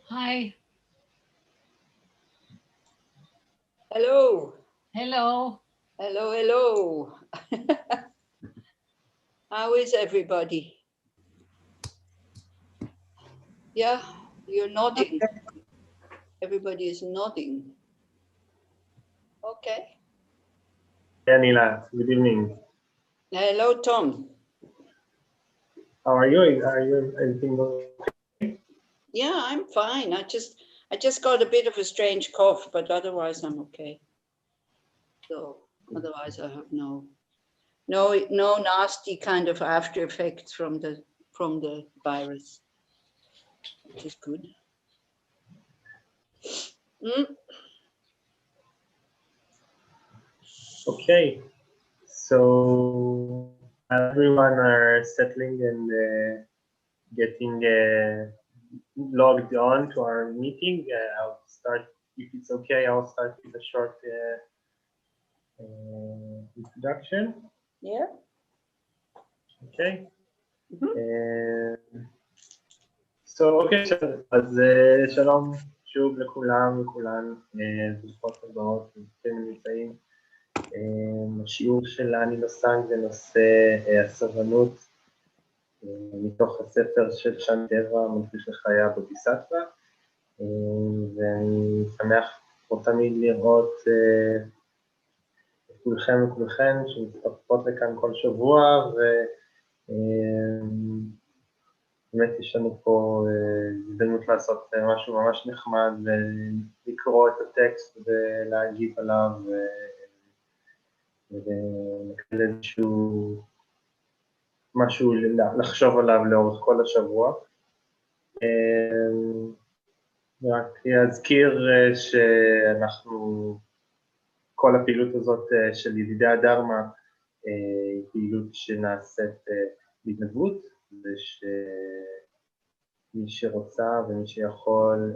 Hi. Hello. Hello. Hello, hello. How is everybody? Yeah, you're nodding. Everybody is nodding. Okay. Hi Anila, good evening. Hello, Tom. How are you? Are you everything okay? Yeah, I'm fine. I just got a bit of a strange cough, but otherwise I'm okay. So otherwise I have no nasty kind of after effects from the virus, which is good. Mm. Okay, so as everyone are settling and getting logged on to our meeting, I'll start, if it's okay, I'll start with a short introduction. Yeah. Okay. Mhm. אוקיי, אז שלום שוב לכולם וכולן, ברוכות הבאות, ברוכים נמצאים. השיעור של אני לוסנג זה נושא הסבלנות מתוך הספר של שאנטבה, מדריך לחיי הבודהיסטווה, ואני שמח כמו תמיד לראות את כולכם וכולכן שמצטרפות לכאן כל שבוע, באמת יש לנו פה הזדמנות לעשות משהו ממש נחמד ולקרוא את הטקסט ולהגיב עליו ולקבל איזשהו משהו לחשוב עליו לאורך כל השבוע. רק אזכיר שאנחנו, כל הפעילות הזאת של ידידי הדרמה היא פעילות שנעשית בהתנדבות, ושמי שרוצה ומי שיכול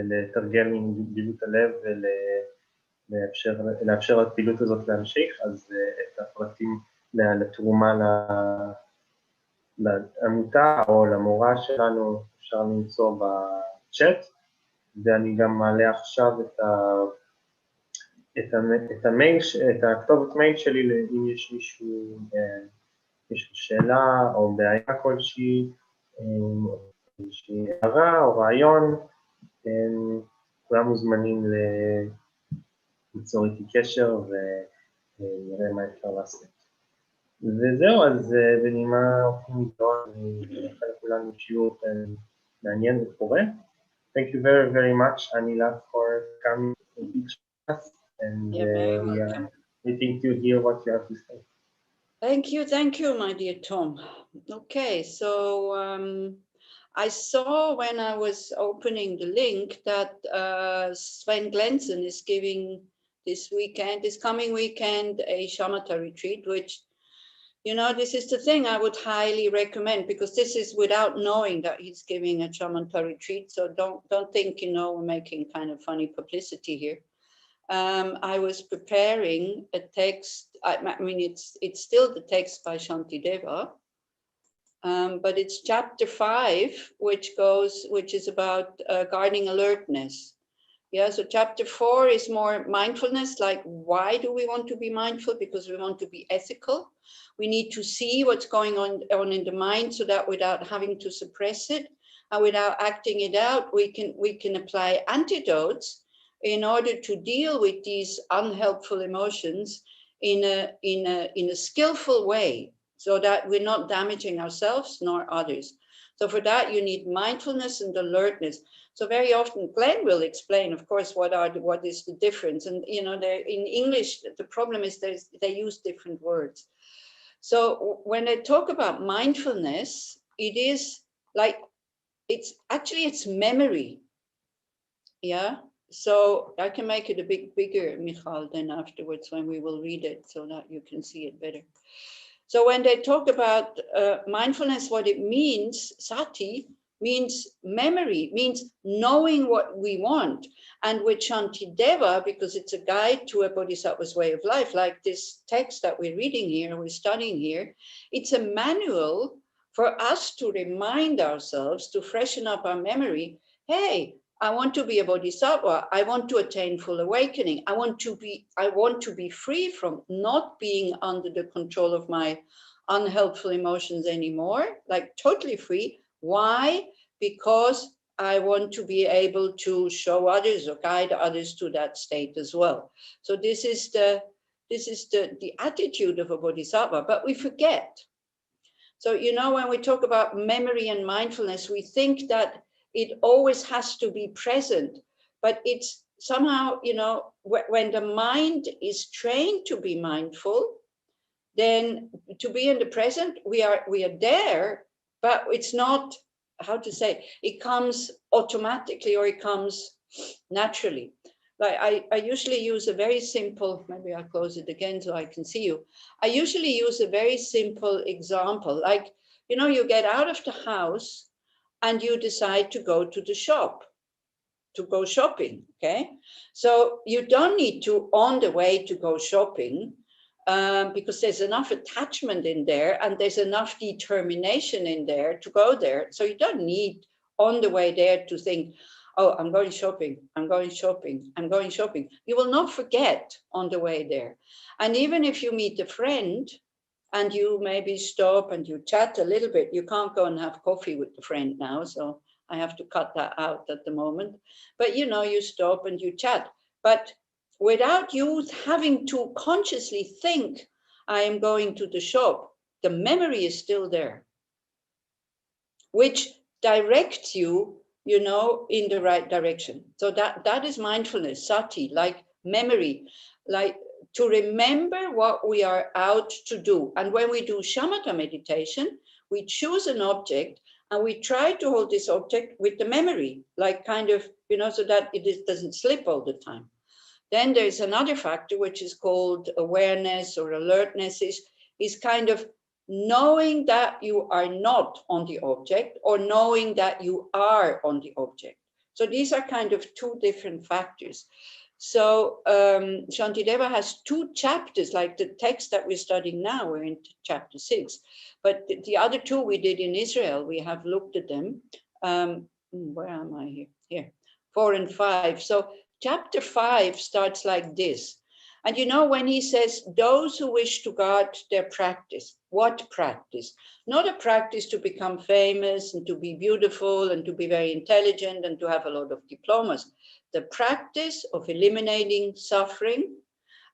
לתרגל מבדידות הלב ולאפשר לפעילות הזאת להמשיך, אז את הפרטים לתרומה לעמותה או למורה שלנו אפשר למצוא בצ'אט, ואני גם מעלה עכשיו את הכתובת מייל שלי, אם יש מישהו, יש לו שאלה או בעיה כלשהי, איזושהי הערה או רעיון, כולם מוזמנים ליצור איתי קשר ונראה מה אפשר לעשות. וזהו, אז בנימה אופטימית זו, אני מאחל לכולנו שיעור מעניין ופורה. Thank you very, very much, Anila, for coming to teach us, and You're very we are welcome. waiting to hear what you have to say. Thank you, my dear Tom. Okay, so I saw when I was opening the link that Sven Glenson is giving this coming weekend, a shamatha retreat, which, this is the thing I would highly recommend, because this is without knowing that he's giving a shamatha retreat. So don't think, we're making kind of funny publicity here. I was preparing a text. I mean, it's still the text by Shantideva, but it's chapter 5, which is about guarding alertness. Yeah, so chapter 4 is more mindfulness, like why do we want to be mindful? Because we want to be ethical. We need to see what's going on in the mind, so that without having to suppress it and without acting it out, we can apply antidotes in order to deal with these unhelpful emotions in a skillful way, so that we're not damaging ourselves nor others. So for that, you need mindfulness and alertness. So very often Glenn will explain, of course, what is the difference. And, in English, the problem is they use different words. So when I talk about mindfulness, it is like, it's memory. Yeah. So I can make it a bit bigger, Michal, then afterwards when we will read it, so that you can see it better. So when they talk about mindfulness, what it means, sati, means memory, means knowing what we want. And with Shantideva, because it's a guide to a bodhisattva's way of life, like this text that we're reading here, we're studying here, it's a manual for us to remind ourselves, to freshen up our memory, hey, I want to be a bodhisattva. I want to attain full awakening. I want to be free from not being under the control of my unhelpful emotions anymore, like totally free. Why? Because I want to be able to show others or guide others to that state as well. So this is the attitude of a bodhisattva, but we forget. So, when we talk about memory and mindfulness, we think that it always has to be present, but it's somehow, when the mind is trained to be mindful, then to be in the present, we are there, but it's not, how to say, it comes automatically or it comes naturally. Like I usually use a very simple, maybe I'll close it again so I can see you. I usually use a very simple example, like, you get out of the house and you decide to go to the shop, to go shopping, okay? So you don't need to, on the way to go shopping, because there's enough attachment in there and there's enough determination in there to go there. So you don't need on the way there to think, oh, I'm going shopping, I'm going shopping, I'm going shopping. You will not forget on the way there. And even if you meet a friend and you maybe stop and you chat a little bit, you can't go and have coffee with the friend now. So I have to cut that out at the moment. But you stop and you chat. But without you having to consciously think, I am going to the shop, the memory is still there, which directs you, in the right direction. So that is mindfulness, sati, like memory, like to remember what we are out to do. And when we do shamatha meditation, we choose an object and we try to hold this object with the memory, like kind of, so that it doesn't slip all the time. Then there's another factor, which is called awareness or alertness, is kind of knowing that you are not on the object or knowing that you are on the object. So these are kind of two different factors. So Shantideva has two chapters, like the text that we're studying now, we're in chapter 6. But the other two we did in Israel, we have looked at them. Where am I here? Here, 4 and 5. So chapter 5 starts like this. And when he says, those who wish to guard their practice, what practice? Not a practice to become famous and to be beautiful and to be very intelligent and to have a lot of diplomas. The practice of eliminating suffering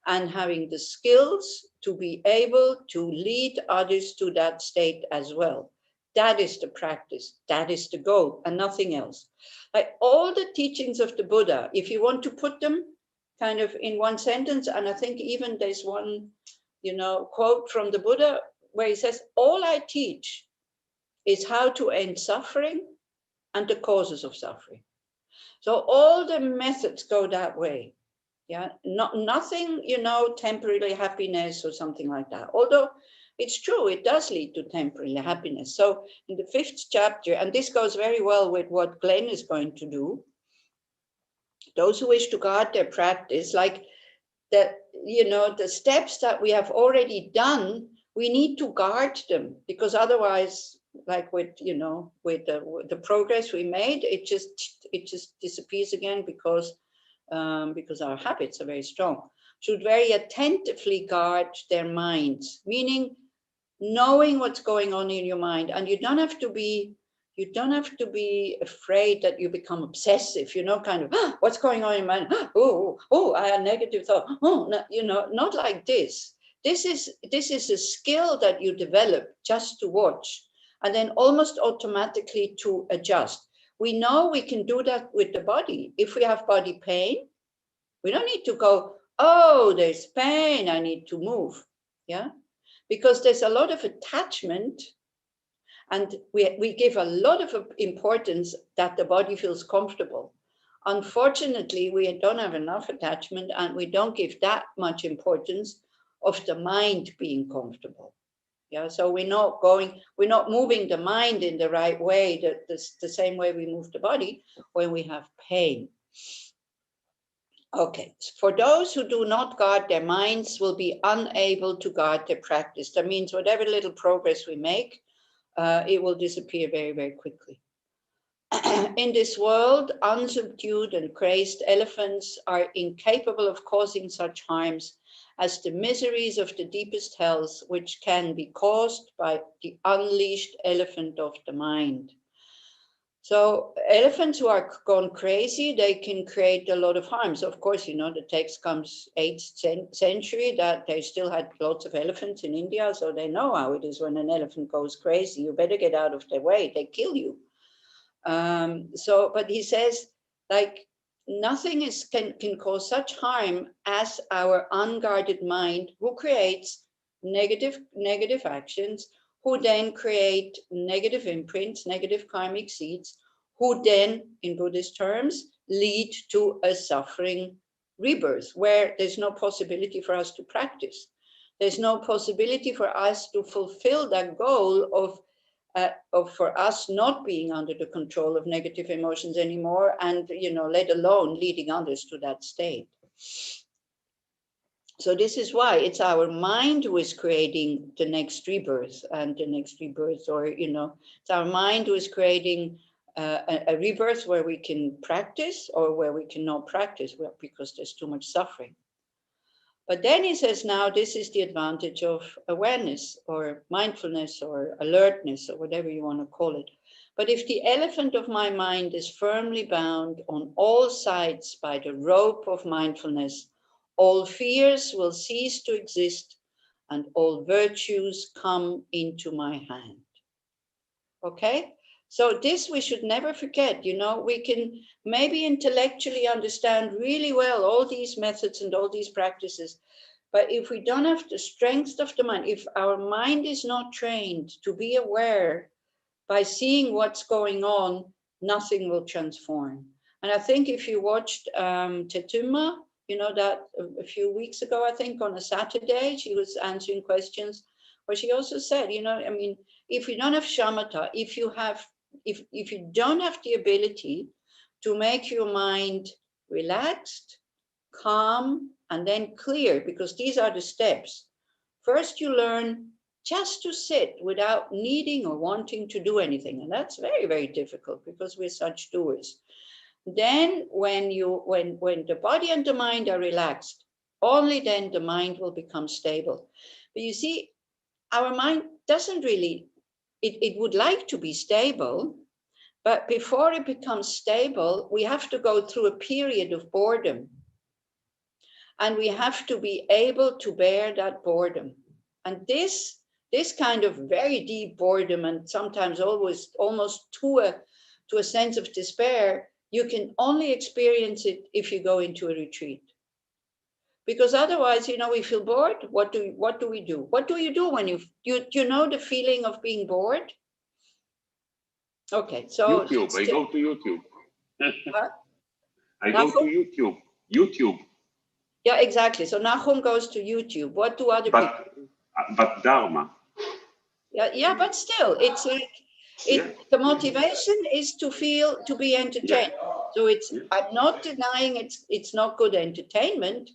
and having the skills to be able to lead others to that state as well. That is the practice. That is the goal and nothing else. Like all the teachings of the Buddha, if you want to put them kind of in one sentence, and I think even there's one, quote from the Buddha where he says, all I teach is how to end suffering and the causes of suffering. So all the methods go that way. Yeah, nothing, temporary happiness or something like that. Although it's true, it does lead to temporary happiness. So in the 5th chapter, and this goes very well with what Glenn is going to do, those who wish to guard their practice, like the steps that we have already done, we need to guard them, because otherwise, like with the progress we made, it just disappears again because our habits are very strong. Should very attentively guard their minds, meaning knowing what's going on in your mind. And you don't have to be afraid that you become obsessive, kind of, what's going on in your mind? Oh, I had a negative thought. Oh, no, not like this. This is a skill that you develop just to watch and then almost automatically to adjust. We know we can do that with the body. If we have body pain, we don't need to go, oh, there's pain, I need to move. Yeah, because there's a lot of attachment and we give a lot of importance that the body feels comfortable. Unfortunately, we don't have enough attachment and we don't give that much importance of the mind being comfortable. Yeah, so we're not moving the mind in the right way, the same way we move the body when we have pain. Okay, for those who do not guard their minds will be unable to guard their practice. That means whatever little progress we make, it will disappear very, very quickly. In this world, unsubdued and crazed elephants are incapable of causing such harms as the miseries of the deepest hells, which can be caused by the unleashed elephant of the mind. So elephants who are gone crazy, they can create a lot of harms. Of course, you know, the text comes 8th century that they still had lots of elephants in India. So they know how it is when an elephant goes crazy. You better get out of their way. They kill you. But he says, like, nothing can cause such harm as our unguarded mind, who creates negative actions, who then create negative imprints, negative karmic seeds, who then, in Buddhist terms, lead to a suffering rebirth, where there's no possibility for us to practice. There's no possibility for us to fulfill that goal of for us not being under the control of negative emotions anymore, and, you know, let alone leading others to that state. So this is why it's our mind who is creating the next rebirth, and the next rebirth, or, you know, it's our mind who is creating a rebirth where we can practice, or where we cannot practice, well, because there's too much suffering. But then he says, now this is the advantage of awareness, or mindfulness, or alertness, or whatever you want to call it. But if the elephant of my mind is firmly bound on all sides by the rope of mindfulness, all fears will cease to exist, and all virtues come into my hand. Okay? So this we should never forget. You know, we can maybe intellectually understand really well all these methods and all these practices, but if we don't have the strength of the mind, if our mind is not trained to be aware by seeing what's going on, nothing will transform. And I think if you watched Tetuma, you know, that a few weeks ago, I think on a Saturday, she was answering questions where she also said, you know, I mean, if you don't have shamatha, if you don't have the ability to make your mind relaxed, calm, and then clear, because these are the steps. First, you learn just to sit without needing or wanting to do anything. And that's very, very difficult because we're such doers. Then when the body and the mind are relaxed, only then the mind will become stable. But you see, our mind doesn't really, it would like to be stable, but before it becomes stable, we have to go through a period of boredom. And we have to be able to bear that boredom. And this kind of very deep boredom, and sometimes always almost to a sense of despair, you can only experience it if you go into a retreat. Because otherwise, you know, we feel bored. What do we do? What do you do when you know the feeling of being bored? Okay, so YouTube. I go to YouTube. What? I go to YouTube. YouTube. Yeah, exactly. So Nahum goes to YouTube. What do other people? But Dharma. Yeah, but still, it's like the motivation is to be entertained. So I'm not denying it's not good entertainment,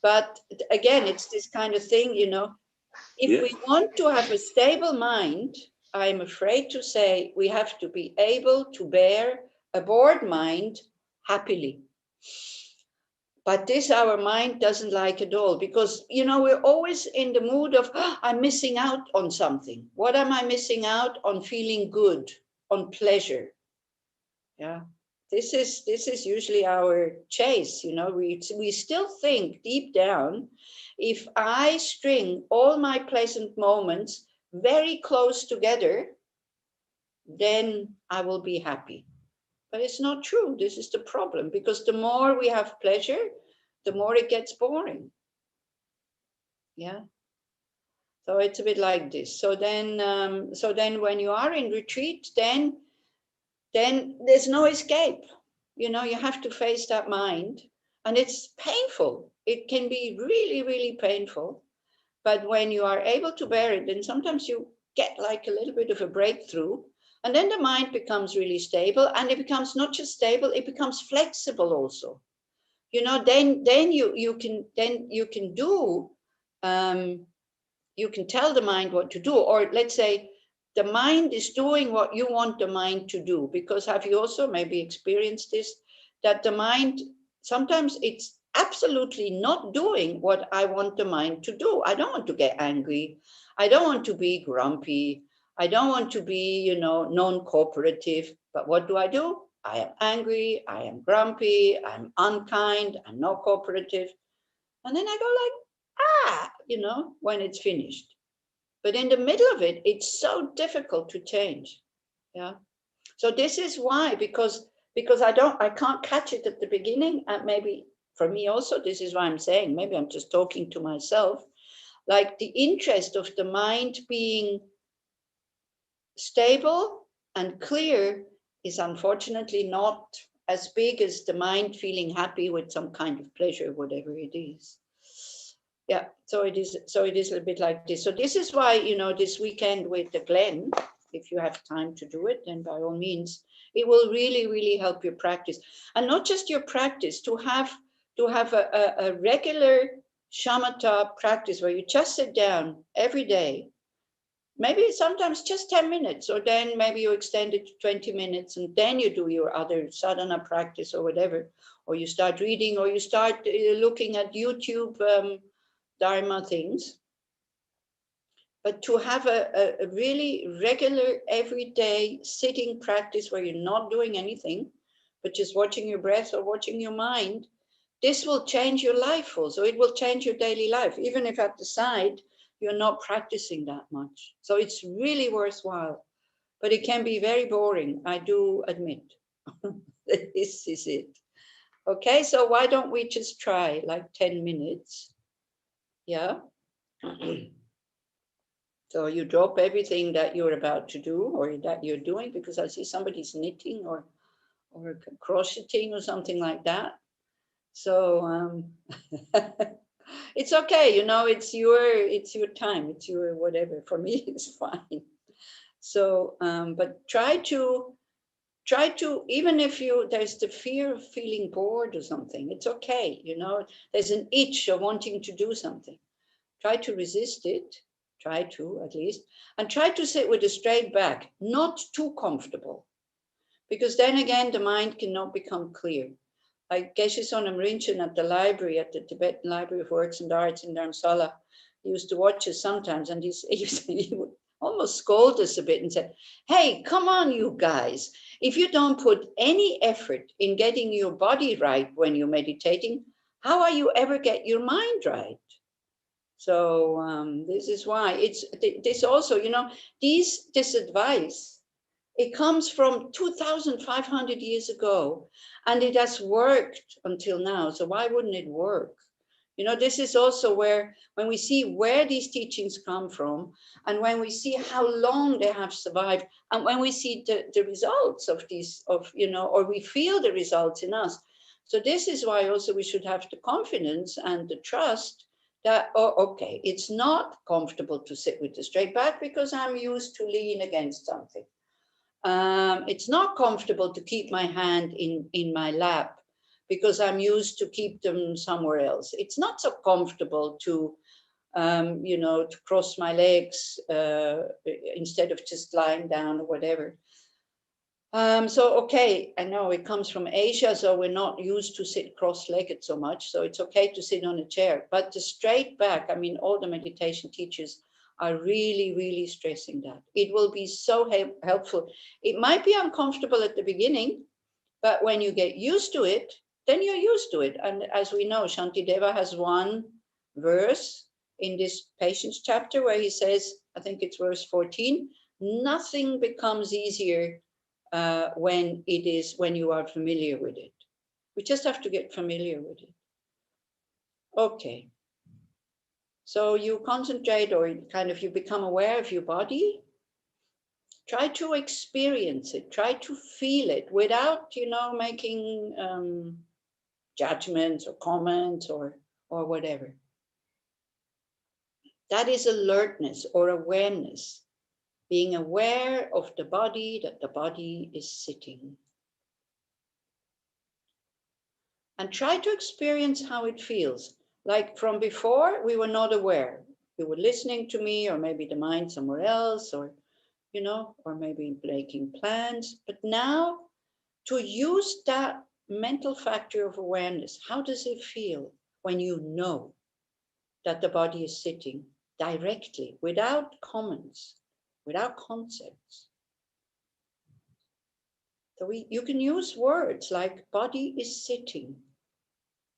but again, it's this kind of thing, you know. If we want to have a stable mind, I'm afraid to say we have to be able to bear a bored mind happily. But this our mind doesn't like at all, because, you know, we're always in the mood of, I'm missing out on something. What am I missing out on? Feeling good, on pleasure. Yeah, this is usually our chase. You know, we still think deep down, if I string all my pleasant moments very close together, then I will be happy. But it's not true. This is the problem, because the more we have pleasure, the more it gets boring. Yeah. So it's a bit like this. So then when you are in retreat, then there's no escape. You know, you have to face that mind, and it's painful. It can be really, really painful. But when you are able to bear it, then sometimes you get like a little bit of a breakthrough, and then the mind becomes really stable, and it becomes not just stable, it becomes flexible also. You know, then you can do, you can tell the mind what to do. Or let's say the mind is doing what you want the mind to do. Because have you also maybe experienced this, that the mind, sometimes it's absolutely not doing what I want the mind to do. I don't want to get angry. I don't want to be grumpy. I don't want to be, you know, non-cooperative. But what do? I am angry. I am grumpy. I'm unkind. I'm not cooperative. And then I go like, you know, when it's finished. But in the middle of it, it's so difficult to change. Yeah. So this is why, because I can't catch it at the beginning. And maybe for me also, this is why I'm saying, maybe I'm just talking to myself, like the interest of the mind being stable and clear is unfortunately not as big as the mind feeling happy with some kind of pleasure, whatever it is. Yeah, so it is a little bit like this. So this is why, you know, this weekend with the Glen, if you have time to do it, then by all means, it will really, really help your practice. And not just your practice, to have a regular shamatha practice where you just sit down every day, maybe sometimes just 10 minutes, or then maybe you extend it to 20 minutes, and then you do your other sadhana practice or whatever, or you start reading, or you start looking at YouTube Dharma things. But to have a really regular, everyday sitting practice where you're not doing anything, but just watching your breath or watching your mind, this will change your life also. It will change your daily life, even if at the side, you're not practicing that much. So it's really worthwhile, but it can be very boring, I do admit. This is it. Okay, so why don't we just try like 10 minutes? Yeah. So you drop everything that you're about to do or that you're doing, because I see somebody's knitting or crocheting or something like that. So it's okay, you know, it's your time, it's your whatever. For me, it's fine. So, but try to, even if there's the fear of feeling bored or something, it's okay. You know, there's an itch of wanting to do something. Try to resist it. Try to, at least, and try to sit with a straight back, not too comfortable, because then again, the mind cannot become clear. Like Geshe Sonam Rinchen at the library, at the Tibetan Library of Works and Arts in Dharamsala, he used to watch us sometimes, and he would almost scold us a bit and said, hey, come on, you guys. If you don't put any effort in getting your body right when you're meditating, how are you ever get your mind right? So this is why it's this also, you know, this advice, it comes from 2,500 years ago, and it has worked until now. So why wouldn't it work? You know, this is also where, when we see where these teachings come from, and when we see how long they have survived, and when we see the results of these, you know, or we feel the results in us. So this is why also we should have the confidence and the trust that, oh, okay, it's not comfortable to sit with the straight back because I'm used to lean against something. It's not comfortable to keep my hand in my lap because I'm used to keep them somewhere else. It's not so comfortable to, you know, to cross my legs instead of just lying down or whatever. So, okay, I know it comes from Asia, so we're not used to sit cross-legged so much. So it's okay to sit on a chair, but the straight back, I mean, all the meditation teachers are really, really stressing that. It will be so helpful. It might be uncomfortable at the beginning, but when you get used to it, then you're used to it. And as we know, Shantideva has one verse in this patience chapter where he says, I think it's verse 14, nothing becomes easier when you are familiar with it. We just have to get familiar with it. Okay. So you concentrate, or kind of you become aware of your body. Try to experience it. Try to feel it without, you know, making judgments or comments or whatever. That is alertness or awareness. Being aware of the body, that the body is sitting. And try to experience how it feels. Like from before, we were not aware. We were listening to me, or maybe the mind somewhere else, or you know, or maybe making plans. But now to use that mental factor of awareness, how does it feel when you know that the body is sitting directly, without comments, without concepts? So you can use words like body is sitting.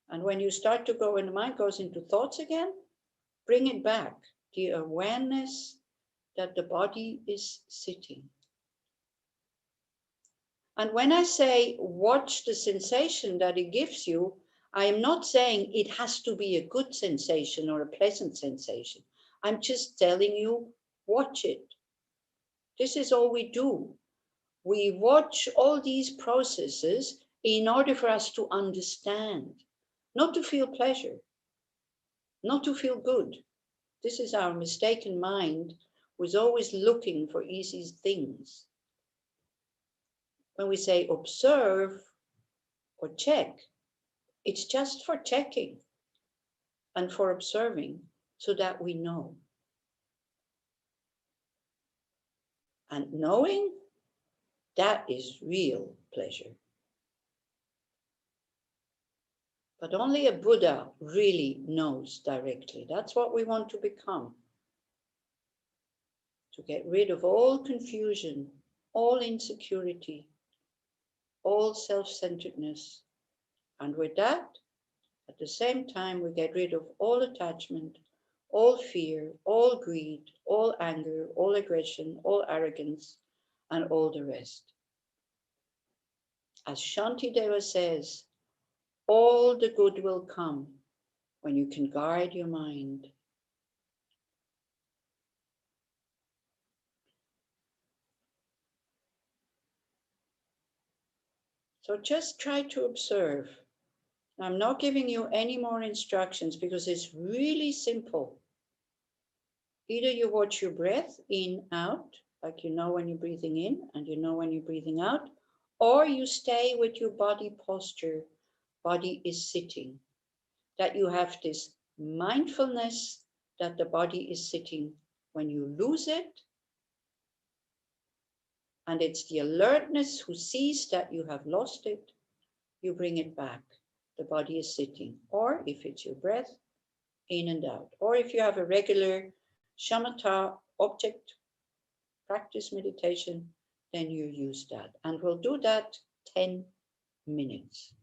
And when you start to go and the mind goes into thoughts again, bring it back. The awareness that the body is sitting. And when I say watch the sensation that it gives you, I am not saying it has to be a good sensation or a pleasant sensation. I'm just telling you, watch it. This is all we do. We watch all these processes in order for us to understand, not to feel pleasure, not to feel good. This is our mistaken mind, who's always looking for easy things. When we say observe or check, it's just for checking and for observing so that we know. And knowing, that is real pleasure. But only a Buddha really knows directly. That's what we want to become. To get rid of all confusion, all insecurity, all self-centeredness. And with that, at the same time, we get rid of all attachment, all fear, all greed, all anger, all aggression, all arrogance, and all the rest. As Shantideva says, all the good will come when you can guard your mind. So just try to observe. I'm not giving you any more instructions because it's really simple. Either you watch your breath in, out, like you know when you're breathing in and you know when you're breathing out, or you stay with your body posture, body is sitting, that you have this mindfulness that the body is sitting. When you lose it, and it's the alertness who sees that you have lost it, you bring it back. The body is sitting. Or if it's your breath, in and out. Or if you have a regular shamatha object practice meditation, then you use that. And we'll do that 10 minutes.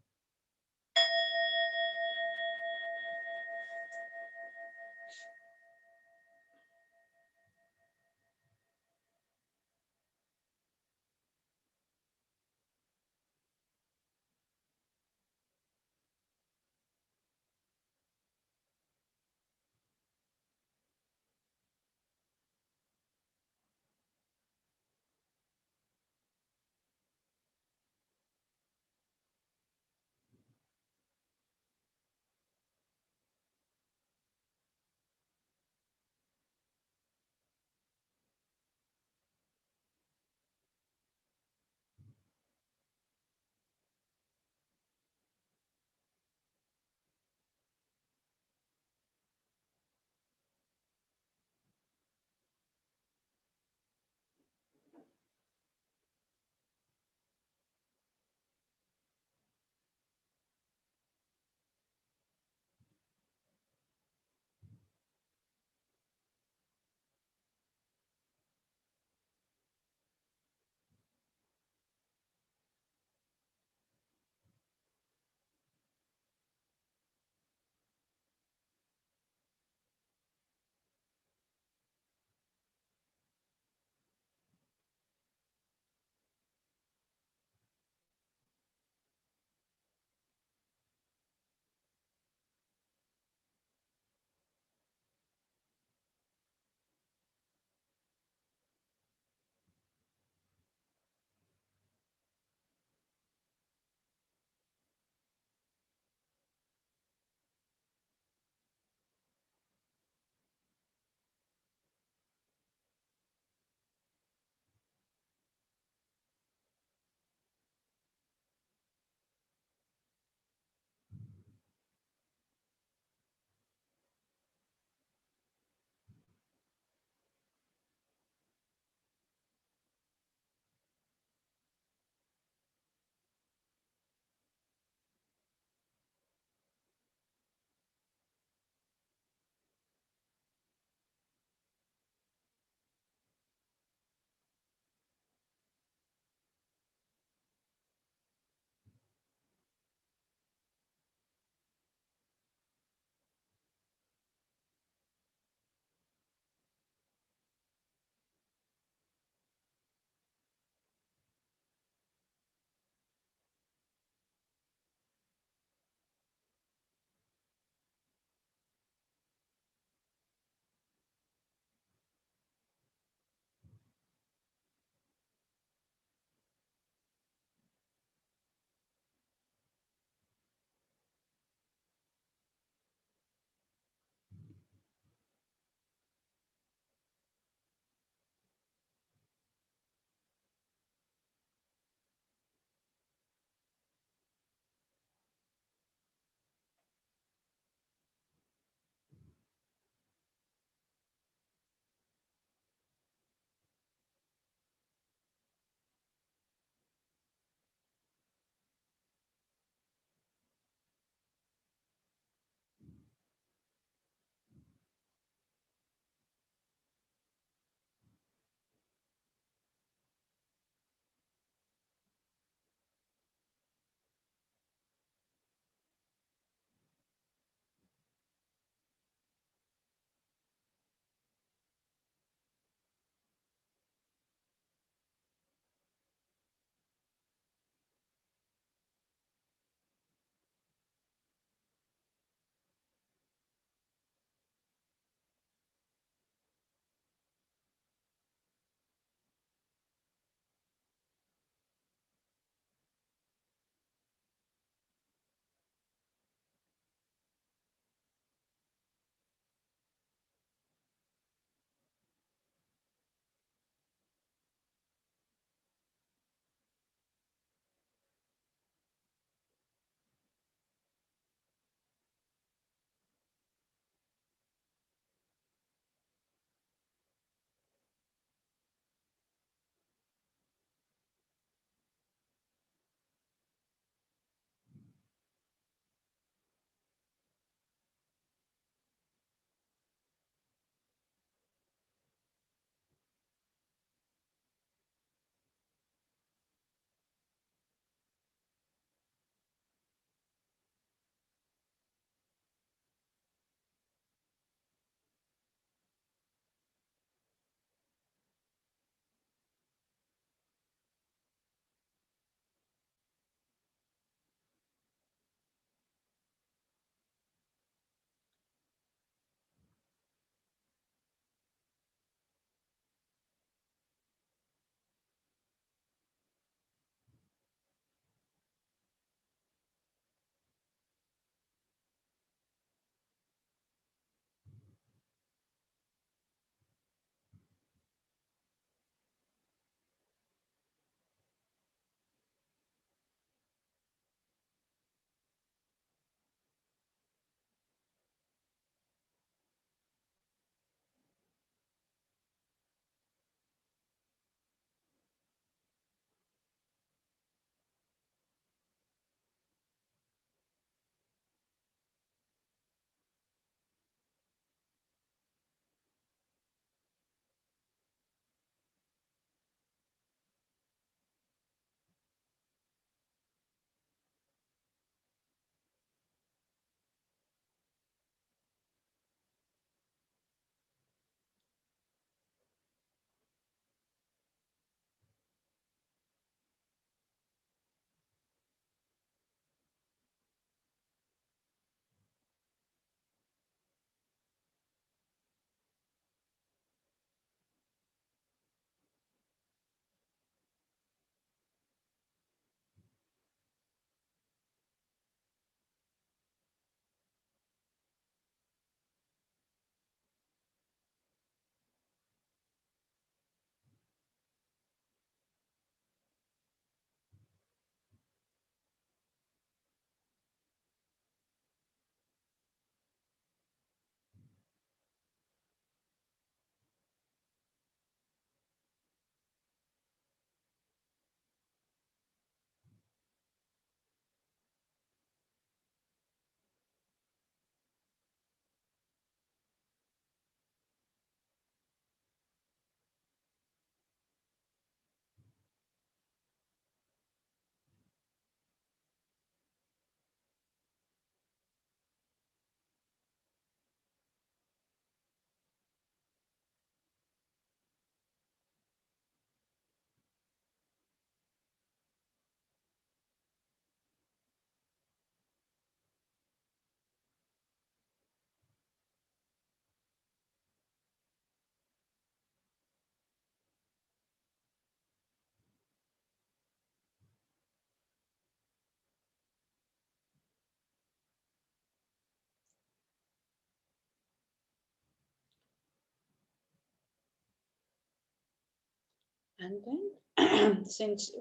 And then since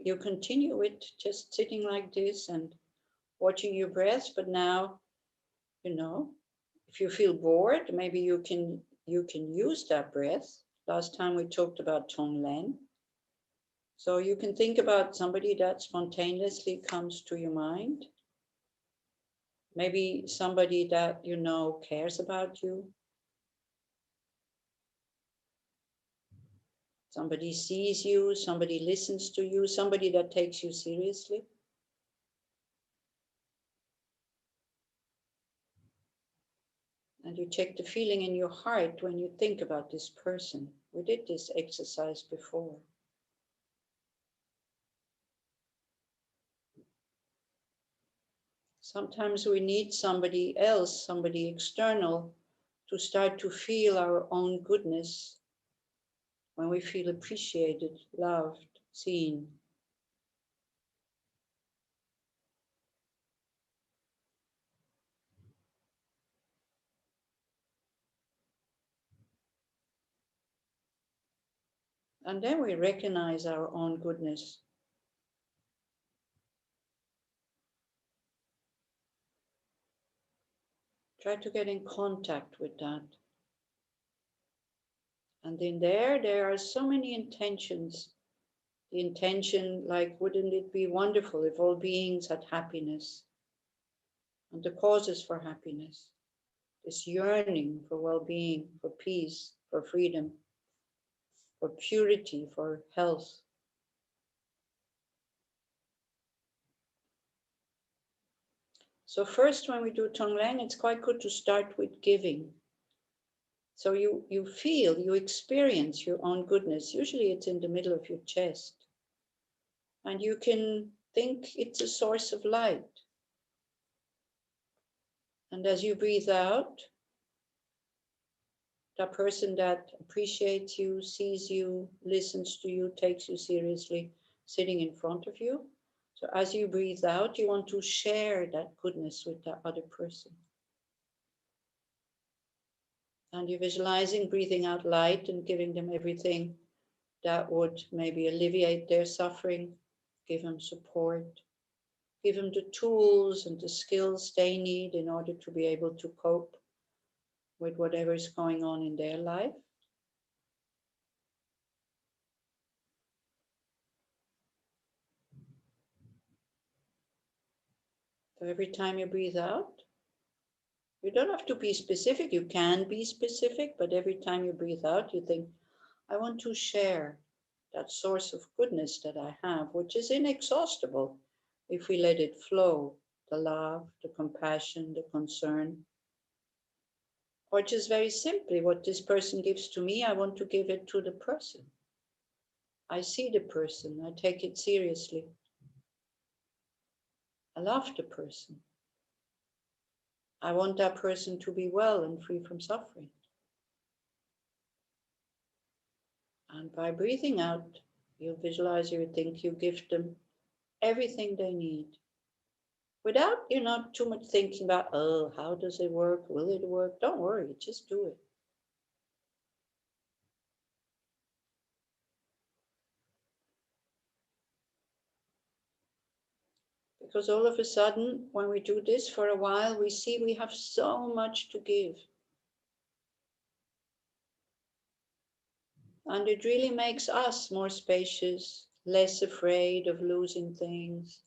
you continue with just sitting like this and watching your breath, but now, you know, if you feel bored, maybe you can use that breath. Last time we talked about Tonglen. So you can think about somebody that spontaneously comes to your mind. Maybe somebody that you know cares about you. Somebody sees you, somebody listens to you, somebody that takes you seriously. And you check the feeling in your heart when you think about this person. We did this exercise before. Sometimes we need somebody else, somebody external, to start to feel our own goodness when we feel appreciated, loved, seen. And then we recognize our own goodness. Try to get in contact with that. And in there are so many intentions. The intention, like, wouldn't it be wonderful if all beings had happiness? And the causes for happiness, this yearning for well-being, for peace, for freedom, for purity, for health. So first, when we do Tonglen, it's quite good to start with giving. So you feel, you experience your own goodness. Usually it's in the middle of your chest. And you can think it's a source of light. And as you breathe out, that person that appreciates you, sees you, listens to you, takes you seriously, sitting in front of you. So as you breathe out, you want to share that goodness with that other person. And you're visualizing breathing out light and giving them everything that would maybe alleviate their suffering, give them support, give them the tools and the skills they need in order to be able to cope with whatever is going on in their life. So every time you breathe out, you don't have to be specific. You can be specific, but every time you breathe out, you think, I want to share that source of goodness that I have, which is inexhaustible if we let it flow, the love, the compassion, the concern. Or just very simply, what this person gives to me, I want to give it to the person. I see the person, I take it seriously. I love the person. I want that person to be well and free from suffering. And by breathing out, you visualize, you think you give them everything they need. Without, not too much thinking about, oh, how does it work? Will it work? Don't worry, just do it. Because all of a sudden, when we do this for a while, we see we have so much to give. And it really makes us more spacious, less afraid of losing things,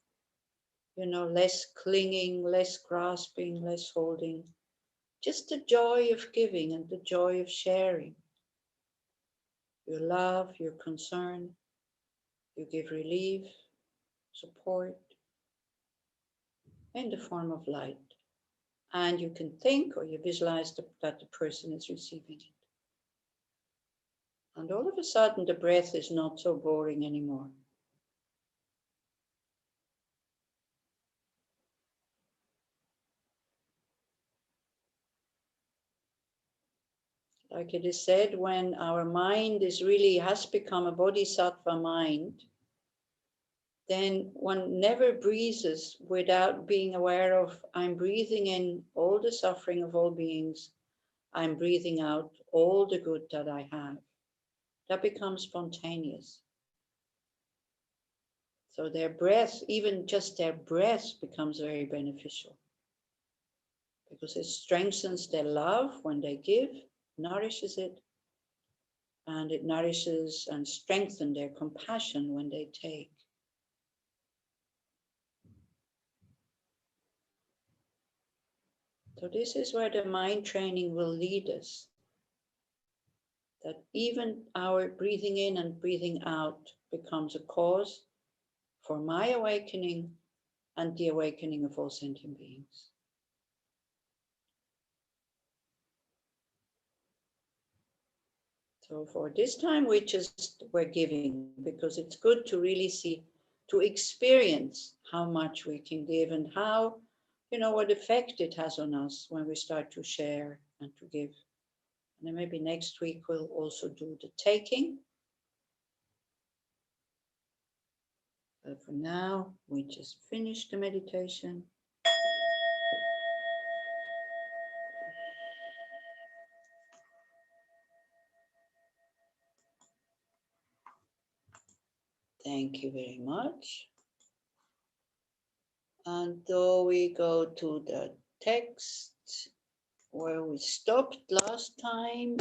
less clinging, less grasping, less holding. Just the joy of giving and the joy of sharing. Your love, your concern, you give relief, support in the form of light. And you can think or you visualize that the person is receiving it. And all of a sudden, the breath is not so boring anymore. Like it is said, when our mind has become a Bodhisattva mind, then one never breathes without being aware of, I'm breathing in all the suffering of all beings. I'm breathing out all the good that I have. that becomes spontaneous. So their breath, even just their breath, becomes very beneficial because it strengthens their love when they give, nourishes it, and it nourishes and strengthens their compassion when they take. So this is where the mind training will lead us. That even our breathing in and breathing out becomes a cause for my awakening and the awakening of all sentient beings. So for this time, we're giving, because it's good to really see, to experience how much we can give and how, what effect it has on us when we start to share and to give. And then maybe next week we'll also do the taking. But for now, we just finished the meditation. Thank you very much. And though we go to the text where we stopped last time,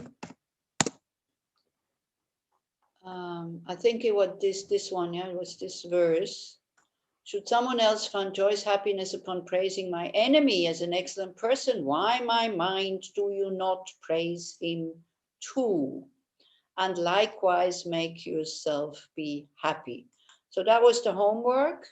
I think it was this one, yeah, it was this verse. Should someone else find joyous happiness upon praising my enemy as an excellent person, why, my mind, do you not praise him too? And likewise make yourself be happy. So that was the homework,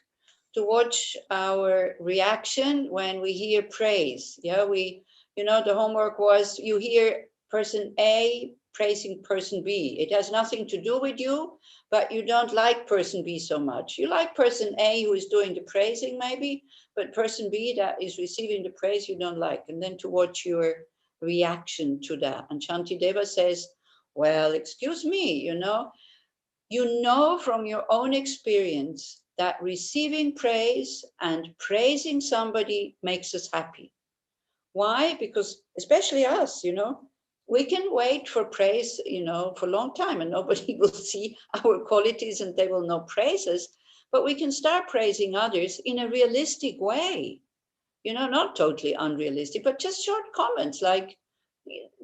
to watch our reaction when we hear praise. Yeah, the homework was, you hear person A praising person B. It has nothing to do with you, but you don't like person B so much. You like person A who is doing the praising maybe, but person B that is receiving the praise you don't like. And then to watch your reaction to that. And Shantideva says, well, excuse me, you know from your own experience that receiving praise and praising somebody makes us happy. Why? Because especially us, we can wait for praise, for a long time and nobody will see our qualities and they will not praise us. But we can start praising others in a realistic way, not totally unrealistic, but just short comments like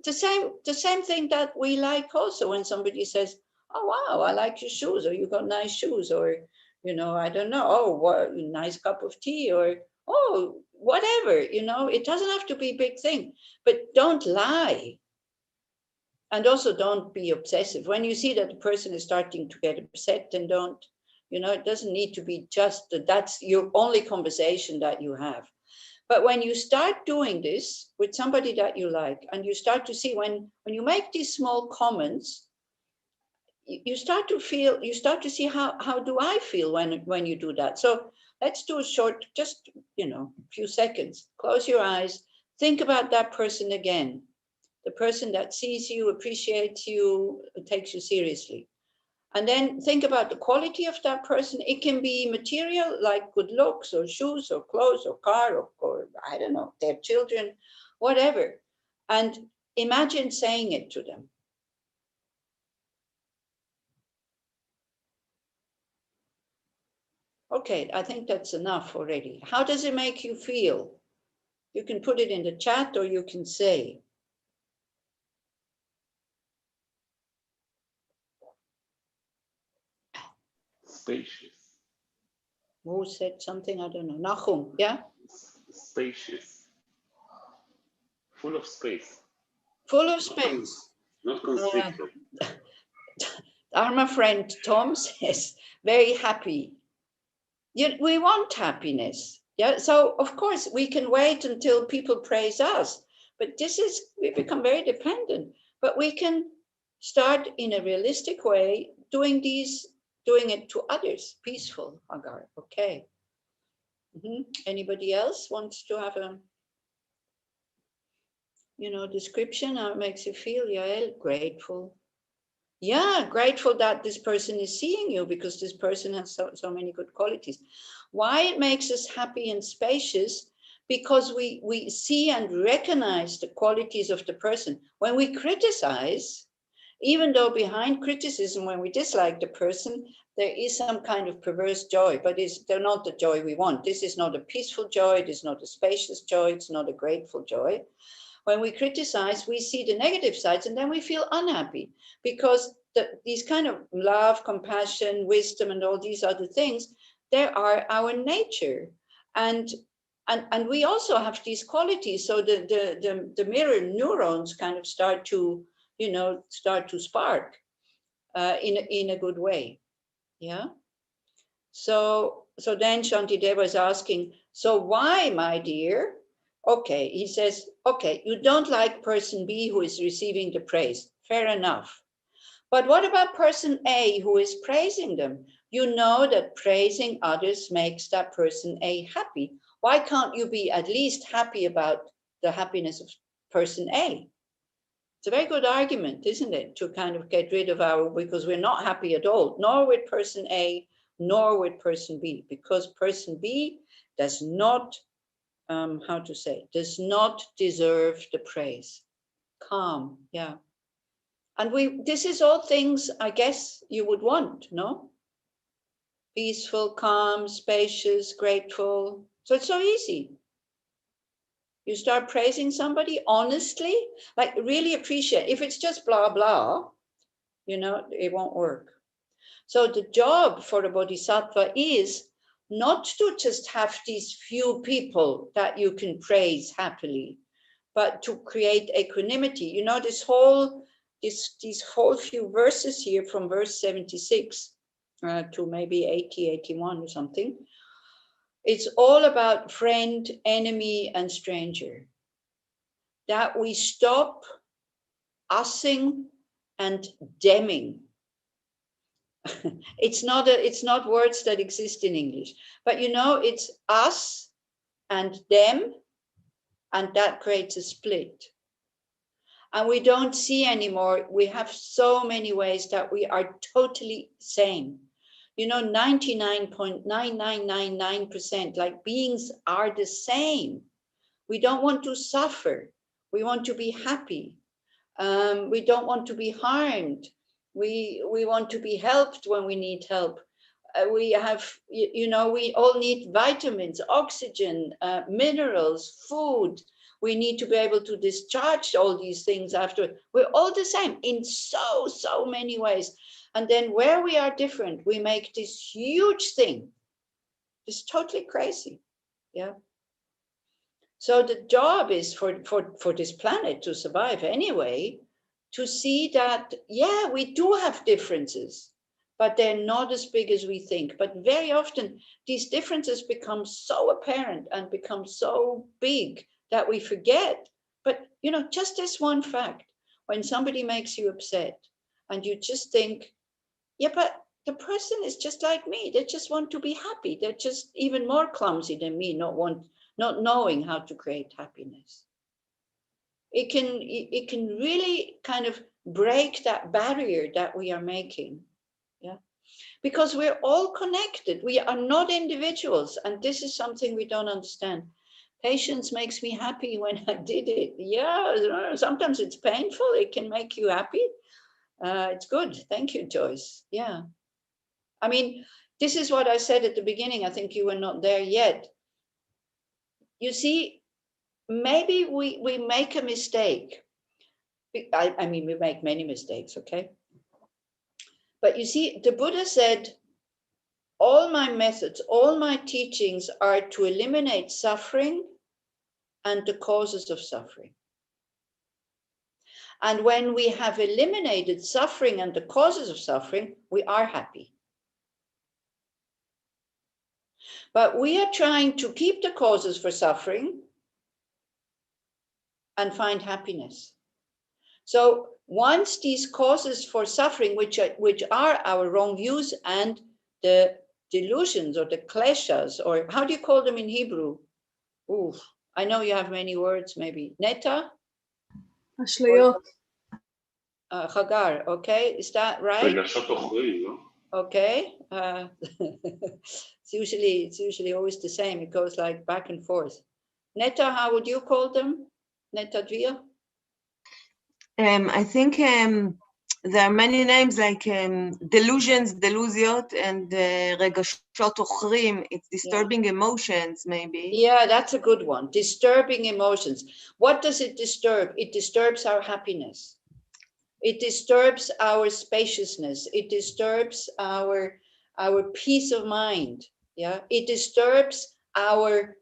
the same thing that we like also when somebody says, oh, wow, I like your shoes, or you got nice shoes, or, I don't know, oh, what nice cup of tea, or, oh, whatever, it doesn't have to be a big thing, but don't lie. And also don't be obsessive. When you see that the person is starting to get upset, then don't, it doesn't need to be just that's your only conversation that you have. But when you start doing this with somebody that you like, and you start to see when you make these small comments, you start to see how do I feel when you do that. So let's do a short, just, few seconds. Close your eyes. Think about that person again. The person that sees you, appreciates you, takes you seriously. And then think about the quality of that person. It can be material, like good looks or shoes or clothes or car or I don't know, their children, whatever. And imagine saying it to them. Okay, I think that's enough already. How does it make you feel? You can put it in the chat or you can say. Spacious. Who said something? I don't know. Nachum, yeah? Spacious. Full of space. Full of space. Not constricted. Our friend Tom says, very happy. We want happiness. Yeah. So of course we can wait until people praise us, but we become very dependent. But we can start in a realistic way, doing it to others. Peaceful, Hagar. Okay. Anybody else wants to have a description? How it makes you feel? Yael? Grateful. Yeah, grateful that this person is seeing you, because this person has so many good qualities. Why it makes us happy and spacious? Because we see and recognize the qualities of the person. When we criticize, Even though behind criticism, when we dislike the person, there is some kind of perverse joy, but they're not the joy we want. This is not a peaceful joy. It is not a spacious joy. It's not a grateful joy. When we criticize, we see the negative sides, and then we feel unhappy, because these kind of love, compassion, wisdom, and all these other things, they are our nature. And we also have these qualities. So the mirror neurons kind of start to spark in a good way. Yeah. So then Shantideva is asking, so why, my dear? Okay, he says, okay, you don't like person B who is receiving the praise. Fair enough. But what about person A who is praising them? You know that praising others makes that person A happy. Why can't you be at least happy about the happiness of person A? It's a very good argument, isn't it? To kind of get rid of because we're not happy at all, nor with person A, nor with person B, because person B does not, does not deserve the praise. Calm, yeah. And this is all things I guess you would want, no? Peaceful, calm, spacious, grateful. So it's so easy. You start praising somebody honestly, like really appreciate. If it's just blah, blah, it won't work. So the job for the Bodhisattva is not to just have these few people that you can praise happily, but to create equanimity. These whole few verses here from verse 76 to maybe 80, 81 or something. It's all about friend, enemy, and stranger. That we stop ussing and demming. It's not words that exist in English, but it's us and them, and that creates a split. And we don't see anymore. We have so many ways that we are totally same. 99.9999%, like beings are the same. We don't want to suffer. We want to be happy. We don't want to be harmed. We want to be helped when we need help. We all need vitamins, oxygen, minerals, food. We need to be able to discharge all these things after. We're all the same in so many ways. And then where we are different, we make this huge thing. It's totally crazy. Yeah. So the job is for this planet to survive anyway, to see that, yeah, we do have differences, but they're not as big as we think. But very often these differences become so apparent and become so big that we forget. But, just this one fact, when somebody makes you upset and you just think, yeah, but the person is just like me. They just want to be happy. They're just even more clumsy than me, not knowing how to create happiness. It can really kind of break that barrier that we are making. Yeah. Because we're all connected. We are not individuals. And this is something we don't understand. Patience makes me happy when I did it. Yeah, sometimes it's painful. It can make you happy. It's good. Thank you, Joyce. Yeah. I mean, this is what I said at the beginning. I think you were not there yet. You see, maybe we make a mistake. I mean, we make many mistakes, okay? But you see, the Buddha said, all my methods, all my teachings are to eliminate suffering and the causes of suffering. And when we have eliminated suffering and the causes of suffering, we are happy. But we are trying to keep the causes for suffering and find happiness. So once these causes for suffering, which are our wrong views and the delusions or the kleshas, or how do you call them in Hebrew? Ooh, I know you have many words, maybe. Neta? Ashlayot. Chagar, okay, is that right? Okay. It's usually always the same. It goes like back and forth. Neta, how would you call them? Neta Dvia? I think there are many names like delusions, delusiot, and regashot ochrim. It's disturbing emotions, maybe. Yeah, that's a good one. Disturbing emotions. What does it disturb? It disturbs our happiness. It disturbs our spaciousness. It disturbs our peace of mind. Yeah, it disturbs our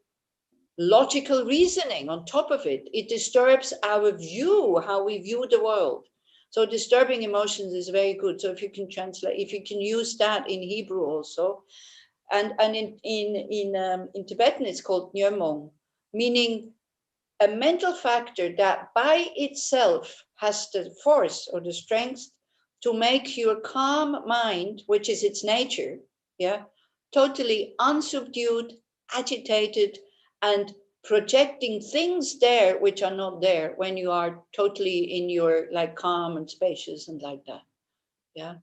logical reasoning on top of it. It disturbs our view, how we view the world. So disturbing emotions is very good. So if you can translate, if you can use that in Hebrew also, and in Tibetan it's called nyomong, meaning a mental factor that by itself has the force or the strength to make your calm mind, which is its nature, yeah, totally unsubdued, agitated, and projecting things there which are not there when you are totally in your like calm and spacious and like that. Yeah,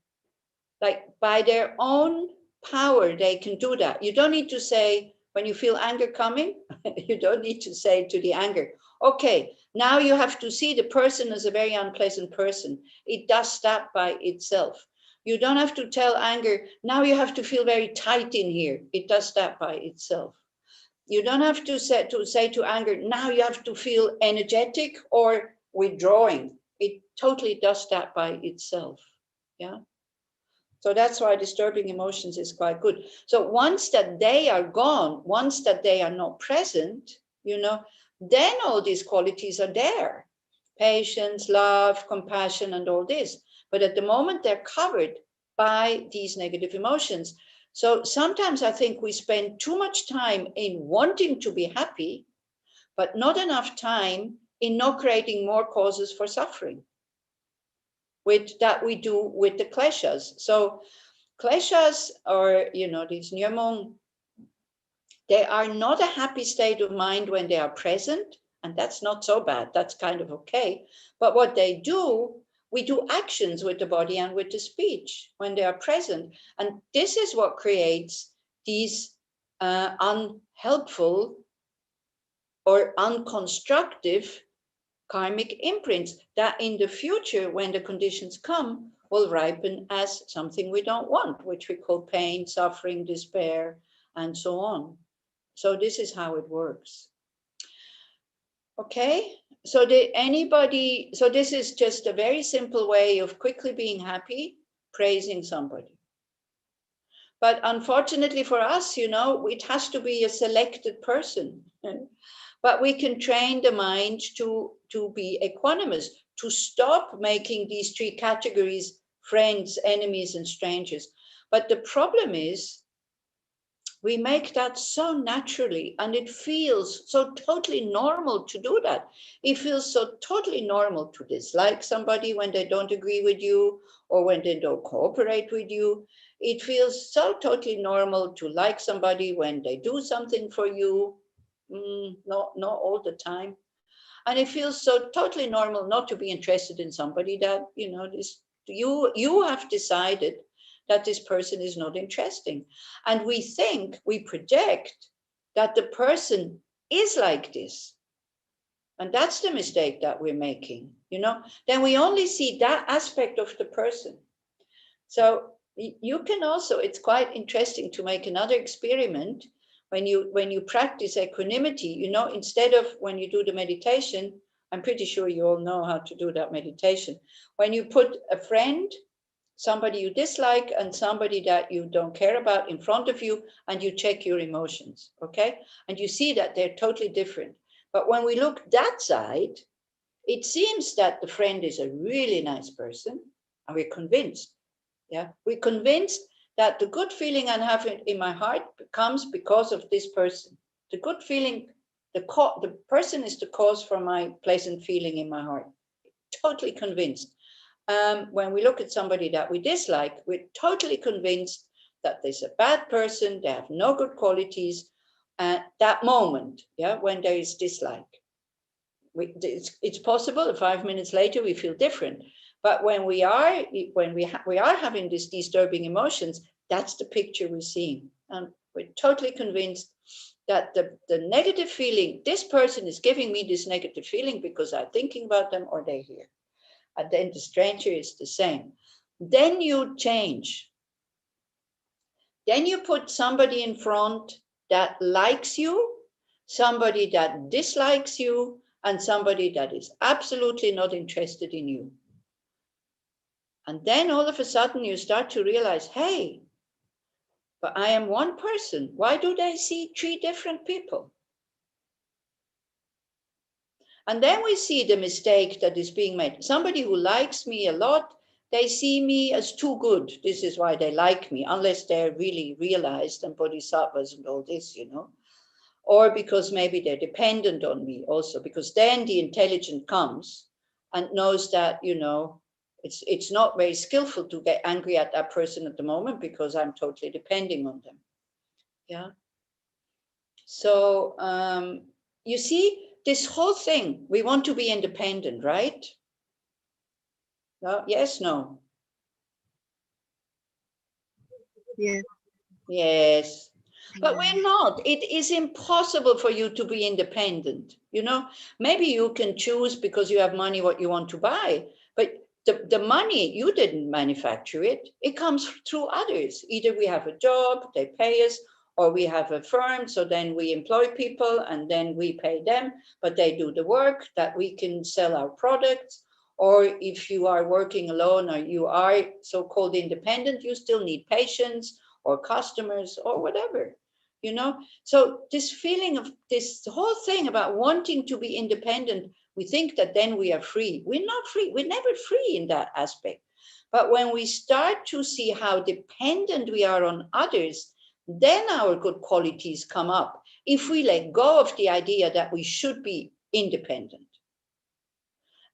like by their own power they can do that. You don't need to say, when you feel anger coming, you don't need to say to the anger, okay, now you have to see the person as a very unpleasant person. It does that by itself. You don't have to tell anger, now you have to feel very tight in here. It does that by itself. You don't have to say to anger, now you have to feel energetic or withdrawing. It totally does that by itself. Yeah. So that's why disturbing emotions is quite good. So once that they are gone, once that they are not present, then all these qualities are there. Patience, love, compassion, and all this. But at the moment they're covered by these negative emotions. So sometimes I think we spend too much time in wanting to be happy, but not enough time in not creating more causes for suffering, with that we do with the kleshas. So kleshas, or these nyomong, they are not a happy state of mind when they are present, and that's not so bad. That's kind of okay. But what they do, we do actions with the body and with the speech when they are present, and this is what creates these unhelpful or unconstructive karmic imprints that in the future, when the conditions come, will ripen as something we don't want, which we call pain, suffering, despair, and so on. So this is how it works. Okay, so so this is just a very simple way of quickly being happy, praising somebody. But unfortunately for us, it has to be a selected person. But we can train the mind to be equanimous, to stop making these three categories, friends, enemies, and strangers. But the problem is, we make that so naturally, and it feels so totally normal to do that. It feels so totally normal to dislike somebody when they don't agree with you or when they don't cooperate with you. It feels so totally normal to like somebody when they do something for you. Not all the time. And it feels so totally normal not to be interested in somebody that, you have decided that this person is not interesting. And we project that the person is like this. And that's the mistake that we're making, Then we only see that aspect of the person. So you can also, it's quite interesting to make another experiment when you practice equanimity, instead of when you do the meditation, I'm pretty sure you all know how to do that meditation. When you put a friend, somebody you dislike, and somebody that you don't care about in front of you, and you check your emotions, okay? And you see that they're totally different. But when we look that side, it seems that the friend is a really nice person, and we're convinced. Yeah, we're convinced that the good feeling I have in my heart comes because of this person. The good feeling, the person is the cause for my pleasant feeling in my heart. Totally convinced. When we look at somebody that we dislike, we're totally convinced that there's a bad person, they have no good qualities at that moment, yeah, when there is dislike. It's possible 5 minutes later we feel different. But when we are having these disturbing emotions, that's the picture we're seeing. And we're totally convinced that the negative feeling, this person is giving me this negative feeling because I'm thinking about them or they're here. And then the stranger is the same. Then you change. Then you put somebody in front that likes you, somebody that dislikes you, and somebody that is absolutely not interested in you. And then all of a sudden you start to realize, hey, but I am one person. Why do they see 3 different people? And then we see the mistake that is being made. Somebody who likes me a lot, they see me as too good. This is why they like me, unless they're really realized and bodhisattvas and all this, you know. Or because maybe they're dependent on me also, because then the intelligence comes and knows that, you know, it's not very skillful to get angry at that person at the moment because I'm totally depending on them. Yeah. So you see, this whole thing, we want to be independent, right? No? Yes, no? Yes. Yes. But we're not. It is impossible for you to be independent. You know, maybe you can choose because you have money what you want to buy, but the money, you didn't manufacture it. It comes through others. Either we have a job, they pay us, or we have a firm, so then we employ people and then we pay them, but they do the work that we can sell our products. Or if you are working alone or you are so-called independent, you still need patients or customers or whatever, you know. So this feeling of this whole thing about wanting to be independent, we think that then we are free. We're not free. We're never free in that aspect. But when we start to see how dependent we are on others, then our good qualities come up. If we let go of the idea that we should be independent.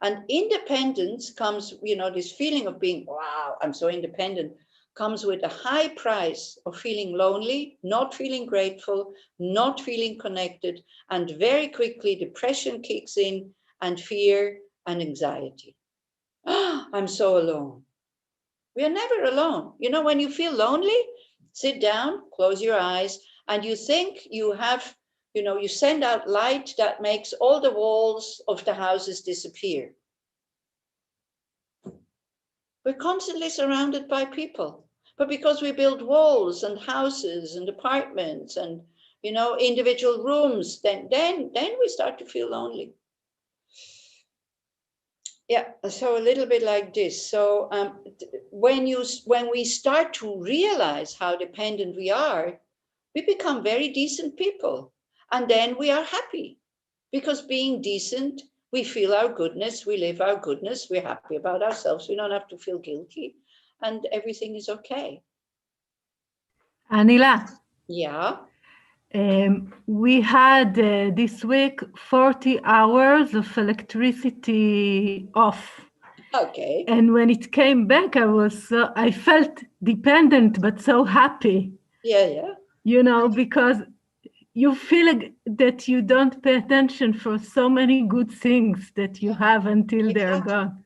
And independence comes, you know, this feeling of being, wow, I'm so independent, comes with a high price of feeling lonely, not feeling grateful, not feeling connected, and very quickly depression kicks in and fear and anxiety. I'm so alone. We are never alone. You know, when you feel lonely, sit down, close your eyes, and you think you have, you know, you send out light that makes all the walls of the houses disappear. We're constantly surrounded by people, but because we build walls and houses and apartments and, you know, individual rooms, then we start to feel lonely. Yeah, so a little bit like this. So when we start to realize how dependent we are, we become very decent people, and then we are happy, because being decent, we feel our goodness, we live our goodness, we're happy about ourselves, we don't have to feel guilty, and everything is okay. Anila. Yeah. We had this week 40 hours of electricity off. Okay. And when it came back, I felt dependent, but so happy. Yeah. You know, because you feel that you don't pay attention for so many good things that you have until they're gone.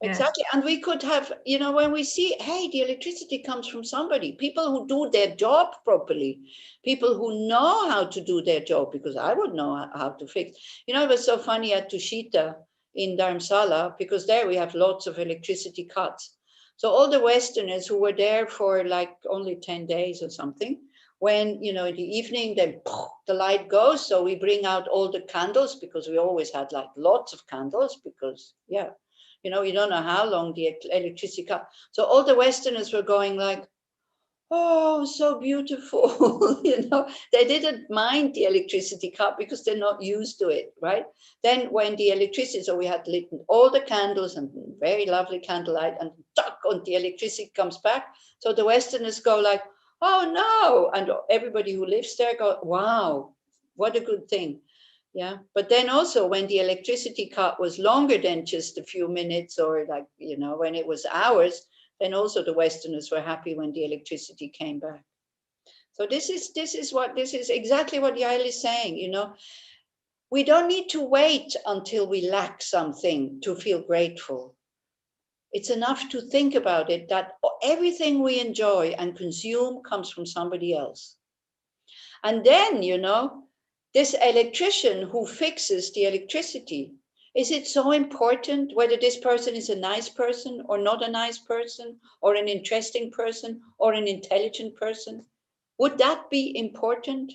Exactly. Yes. And we could have, you know, when we see, hey, the electricity comes from somebody, people who do their job properly, people who know how to do their job, because I would know how to fix. You know, it was so funny at Tushita in Dharamsala, because there we have lots of electricity cuts. So all the Westerners who were there for like only 10 days or something, when, you know, in the evening, then the light goes. So we bring out all the candles, because we always had like lots of candles, because, yeah. You know, you don't know how long the electricity cut. So all the Westerners were going like, oh, so beautiful. You know, they didn't mind the electricity cut because they're not used to it, right? Then when the electricity, so we had lit all the candles and very lovely candlelight, and tuck, on the electricity comes back. So the Westerners go like, oh no. And everybody who lives there go, wow, what a good thing. Yeah, but then also when the electricity cut was longer than just a few minutes, or like, you know, when it was hours, then also the Westerners were happy when the electricity came back. So this is exactly what Yael is saying, you know. We don't need to wait until we lack something to feel grateful. It's enough to think about it, that everything we enjoy and consume comes from somebody else. And then, you know, this electrician who fixes the electricity Is it so important whether this person is a nice person or not a nice person, or an interesting person or an intelligent person? Would that be important?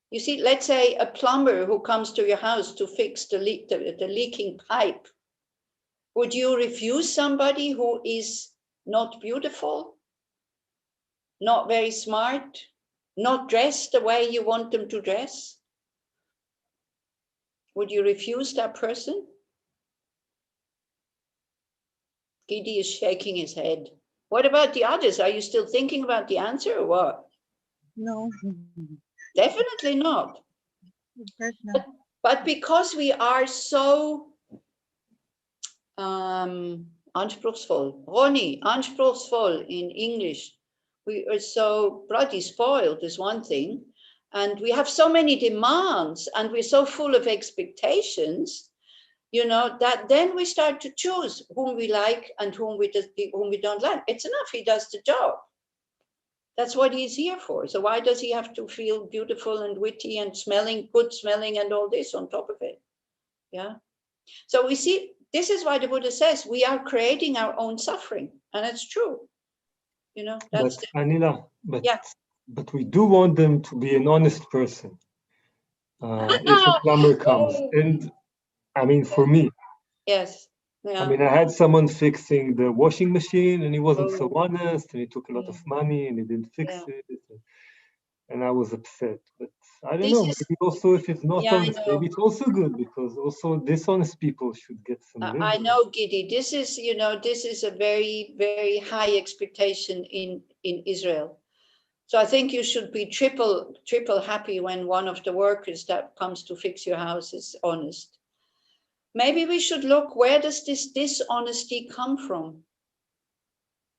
You see, let's say a plumber who comes to your house to fix the leaking pipe. Would you refuse somebody who is not beautiful, not very smart, not dressed the way you want them to dress? Would you refuse that person? Gidi is shaking his head. What about the others? Are you still thinking about the answer or what? No. Definitely not. That's not. But because we are so anspruchsvoll, Ronnie, anspruchsvoll in English, we are so bloody spoiled is one thing, and we have so many demands, and we're so full of expectations, you know, that then we start to choose whom we like and whom we don't like. It's enough he does the job. That's what he's here for. So why does he have to feel beautiful and witty and smelling, good smelling and all this on top of it? Yeah. So we see, this is why the Buddha says we are creating our own suffering. And it's true. You know, that's but Anila, yeah. but we do want them to be an honest person. If a plumber comes, and I mean, for me, Yes. Yeah. I mean, I had someone fixing the washing machine, and he wasn't so Oh. honest, and he took a lot of money, and he didn't fix Yeah. it, and I was upset. But I don't This know. is- Maybe also, if it's not Yeah, I honest, know. maybe it's also good, because also dishonest people should get some. I know, Gidi. This is, you know, this is a very, very high expectation in Israel. So I think you should be triple happy when one of the workers that comes to fix your house is honest. Maybe we should look, where does this dishonesty come from?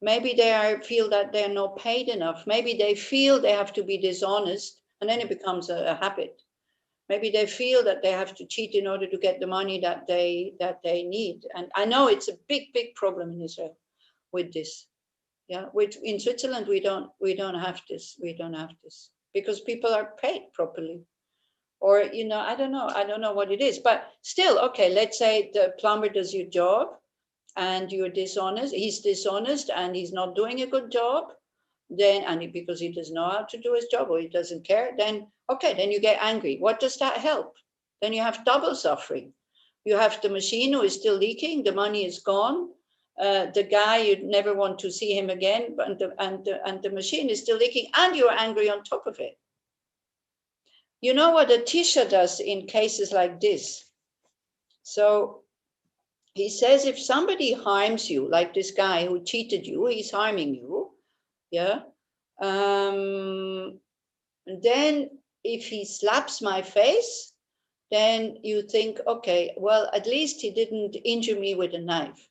Maybe they feel that they're not paid enough. Maybe they feel they have to be dishonest, and then it becomes a habit. Maybe they feel that they have to cheat in order to get the money that they need. And I know it's a big problem in Israel with this. Yeah, which in Switzerland we don't have this. We don't have this because people are paid properly. Or, you know, I don't know what it is. But still, okay, let's say the plumber does your job and you're dishonest, he's dishonest and he's not doing a good job, then, and because he doesn't know how to do his job or he doesn't care, then, okay, then you get angry. What does that help? Then you have double suffering. You have the machine who is still leaking, the money is gone, the guy, you never want to see him again, and the machine is still leaking, and you're angry on top of it. You know what a Tisha does in cases like this? So he says, if somebody harms you, like this guy who cheated you, he's harming you, yeah. Then if he slaps my face, then you think, okay, well, at least he didn't injure me with a knife.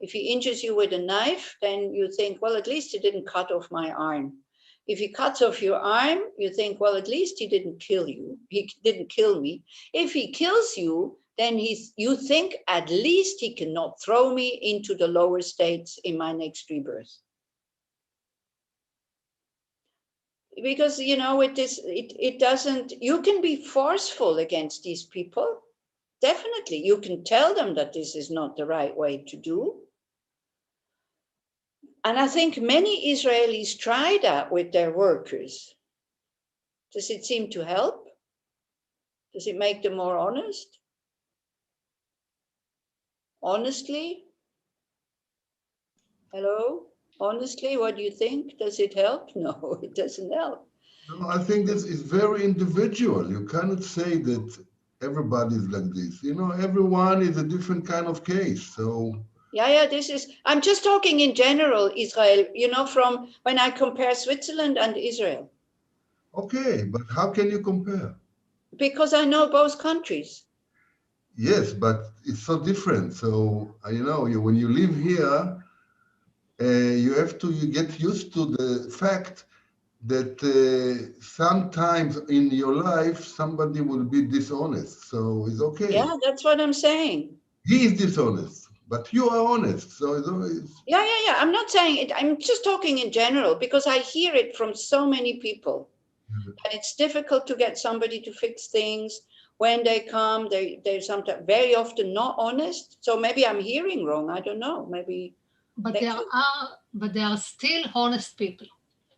If he injures you with a knife, then you think, well, at least he didn't cut off my arm. If he cuts off your arm, you think, well, at least he didn't kill you. He didn't kill me. If he kills you, then you think at least he cannot throw me into the lower states in my next rebirth. Because, you know, it doesn't, you can be forceful against these people. Definitely, you can tell them that this is not the right way to do. And I think many Israelis try that with their workers. Does it seem to help? Does it make them more honest? Honestly? Hello? Honestly, what do you think? Does it help? No, it doesn't help. No, I think this is very individual. You cannot say that everybody is like this. You know, everyone is a different kind of case. So Yeah, I'm just talking in general, Israel, you know, from when I compare Switzerland and Israel. okay, but how can you compare? Because I know both countries. Yes, but it's so different. So you know, when you live here, you get used to the fact that sometimes in your life somebody will be dishonest. So it's okay. Yeah, that's what I'm saying. He is dishonest, but you are honest. So it's always. Yeah. I'm not saying it. I'm just talking in general because I hear it from so many people. And it's difficult to get somebody to fix things, when they come, they're sometimes very often not honest. So maybe I'm hearing wrong. I don't know. Maybe. But there are still honest people.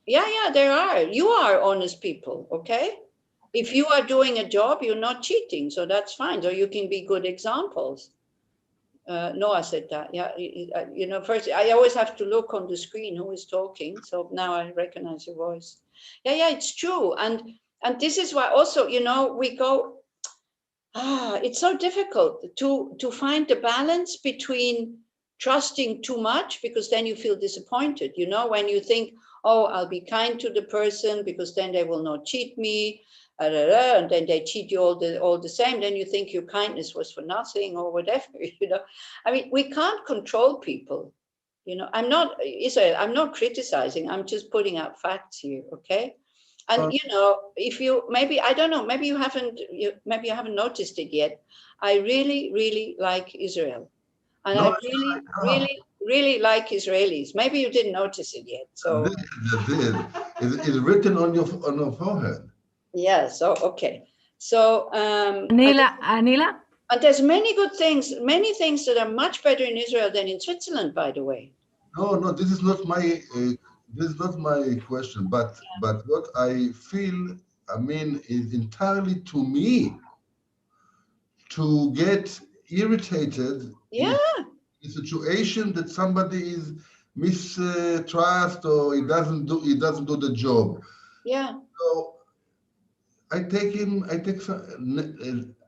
Yeah, there are. You are honest people, okay? If you are doing a job, you're not cheating, so that's fine. So you can be good examples. Noah said that. Yeah, you know, first I always have to look on the screen who is talking. So now I recognize your voice. Yeah, it's true. And this is why also, you know, we go. It's so difficult to find the balance between trusting too much, because then you feel disappointed. You know, when you think, oh, I'll be kind to the person because then they will not cheat me, and then they cheat you all the same. Then you think your kindness was for nothing or whatever. You know, I mean, we can't control people. You know, I'm not Israel. I'm not criticizing. I'm just putting out facts here. Okay. And you know, if you maybe I don't know, maybe you haven't noticed it yet. I really like Israel, and No, I really like Israelis. Maybe you didn't notice it yet. So it's written on your forehead. yeah. So okay. So Anila. And there's many good things, many things that are much better in Israel than in Switzerland, by the way. No, this is not my question, but what I feel, I mean, is entirely to me to get irritated in a situation that somebody is mistrust or he doesn't do the job. Yeah. So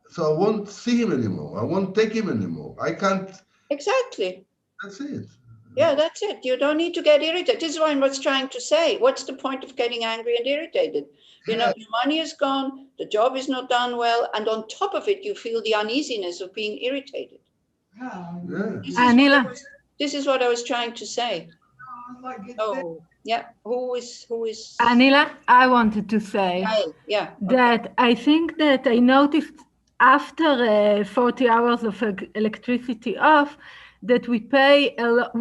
so I won't see him anymore. I won't take him anymore. I can't. Exactly. That's it. Yeah, that's it. You don't need to get irritated. This is what I was trying to say. What's the point of getting angry and irritated? You know, your money is gone, the job is not done well, and on top of it, you feel the uneasiness of being irritated. Yeah. This is what I was trying to say. Oh, yeah. Who is? Anila, I wanted to say that I think that I noticed after 40 hours of electricity off, that we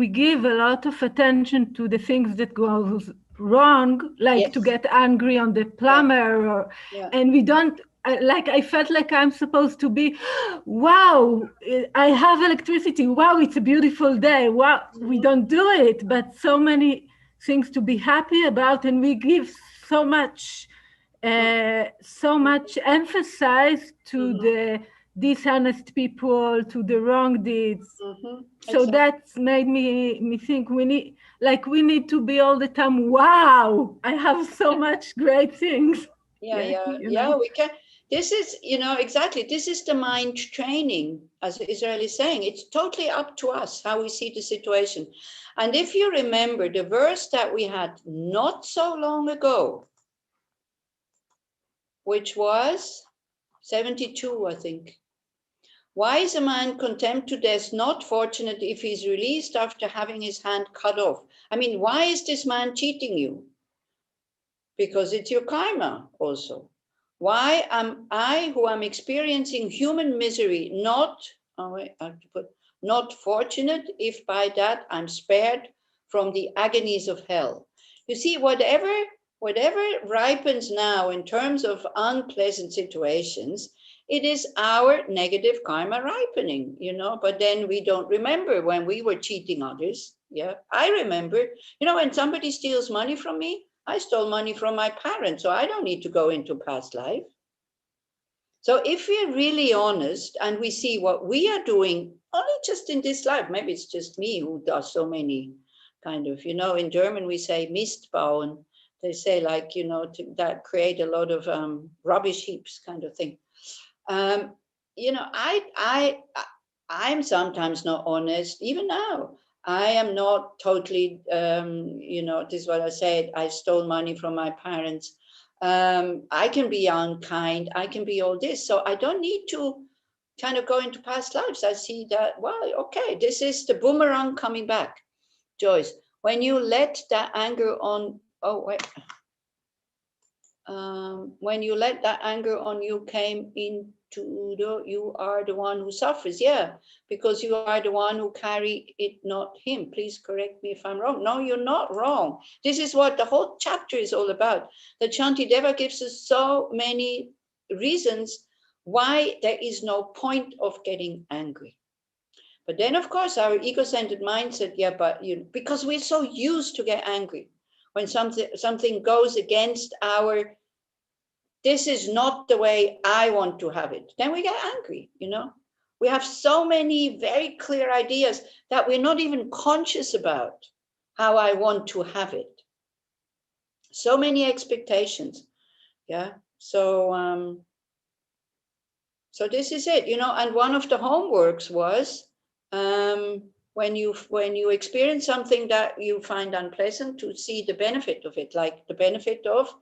give a lot of attention to the things that goes wrong, like to get angry on the plumber, and we don't. I felt like I'm supposed to be, wow, I have electricity. Wow, it's a beautiful day. Wow, we don't do it, but so many things to be happy about, and we give so much emphasis to the dishonest people, to the wrong deeds. So that's made me think we need to be all the time, wow, I have so much great things. Yeah, we can. This is, you know, exactly. This is the mind training, as Israel is saying. It's totally up to us how we see the situation. And if you remember the verse that we had not so long ago, which was 72, I think. Why is a man condemned to death, not fortunate if he's released after having his hand cut off? I mean, why is this man cheating you? Because it's your karma also. Why am I, who am experiencing human misery, not fortunate if by that I'm spared from the agonies of hell? You see, whatever ripens now in terms of unpleasant situations, it is our negative karma ripening, you know, but then we don't remember when we were cheating others. Yeah, I remember, you know, when somebody steals money from me, I stole money from my parents, so I don't need to go into past life. So if we're really honest and we see what we are doing, only just in this life, maybe it's just me who does so many kind of, you know, in German we say Mistbauen. They say like, you know, that create a lot of rubbish heaps kind of thing. You know, I'm sometimes not honest, even now. I am not totally, you know, this is what I said, I stole money from my parents. I can be unkind, I can be all this. So I don't need to kind of go into past lives. I see that, well, okay, this is the boomerang coming back. Joyce, when you let that anger on, when you let that anger on you came into you are the one who suffers. Yeah, because you are the one who carry it, not him. Please correct me if I'm wrong. No, you're not wrong. This is what the whole chapter is all about. That Shantideva gives us so many reasons why there is no point of getting angry. But then, of course, our ego-centered mind said, yeah, but because we're so used to get angry when something goes against our, this is not the way I want to have it, then we get angry, We have so many very clear ideas that we're not even conscious about how I want to have it. So many expectations, yeah. So this is it, and one of the homeworks was, when you experience something that you find unpleasant, to see the benefit of it, like the benefit of,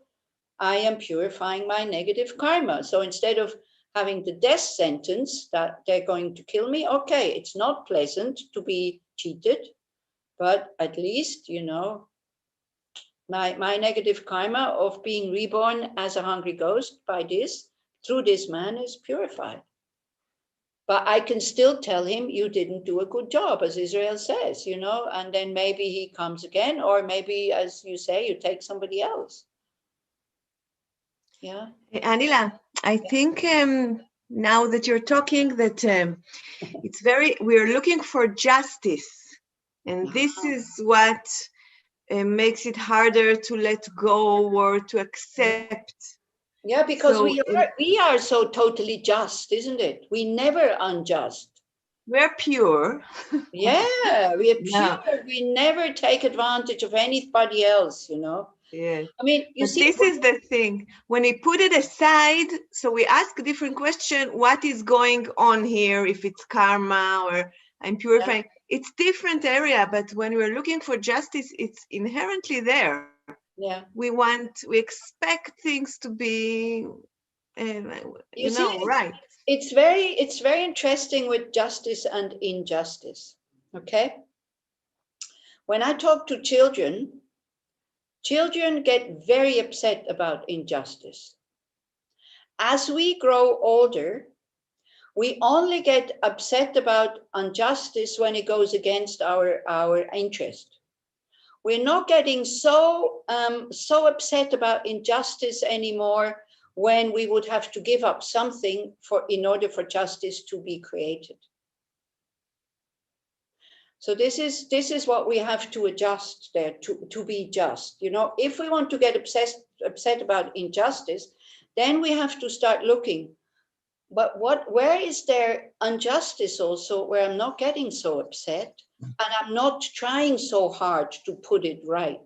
I am purifying my negative karma. So instead of having the death sentence that they're going to kill me, okay, it's not pleasant to be cheated, but at least, my negative karma of being reborn as a hungry ghost through this man is purified. But I can still tell him, you didn't do a good job, as Israel says, and then maybe he comes again, or maybe, as you say, you take somebody else. Yeah. Anila, I think now that you're talking, that we're looking for justice. And this is what makes it harder to let go or to accept. Yeah, because we are so totally just, isn't it? We never unjust. We're pure. Yeah, we are pure. Yeah. We never take advantage of anybody else, Yeah. I mean, this is the thing. When we put it aside, so we ask a different question, what is going on here, if it's karma or I'm purifying, it's different area, but when we're looking for justice, it's inherently there. Yeah. We expect things to be, right. It's very interesting with justice and injustice, okay? When I talk to children get very upset about injustice. As we grow older, we only get upset about injustice when it goes against our interest. We're not getting so upset about injustice anymore when we would have to give up something in order for justice to be created. So this is what we have to adjust there to be just. If we want to get upset about injustice, then we have to start looking. But where is there injustice also, where I'm not getting so upset and I'm not trying so hard to put it right,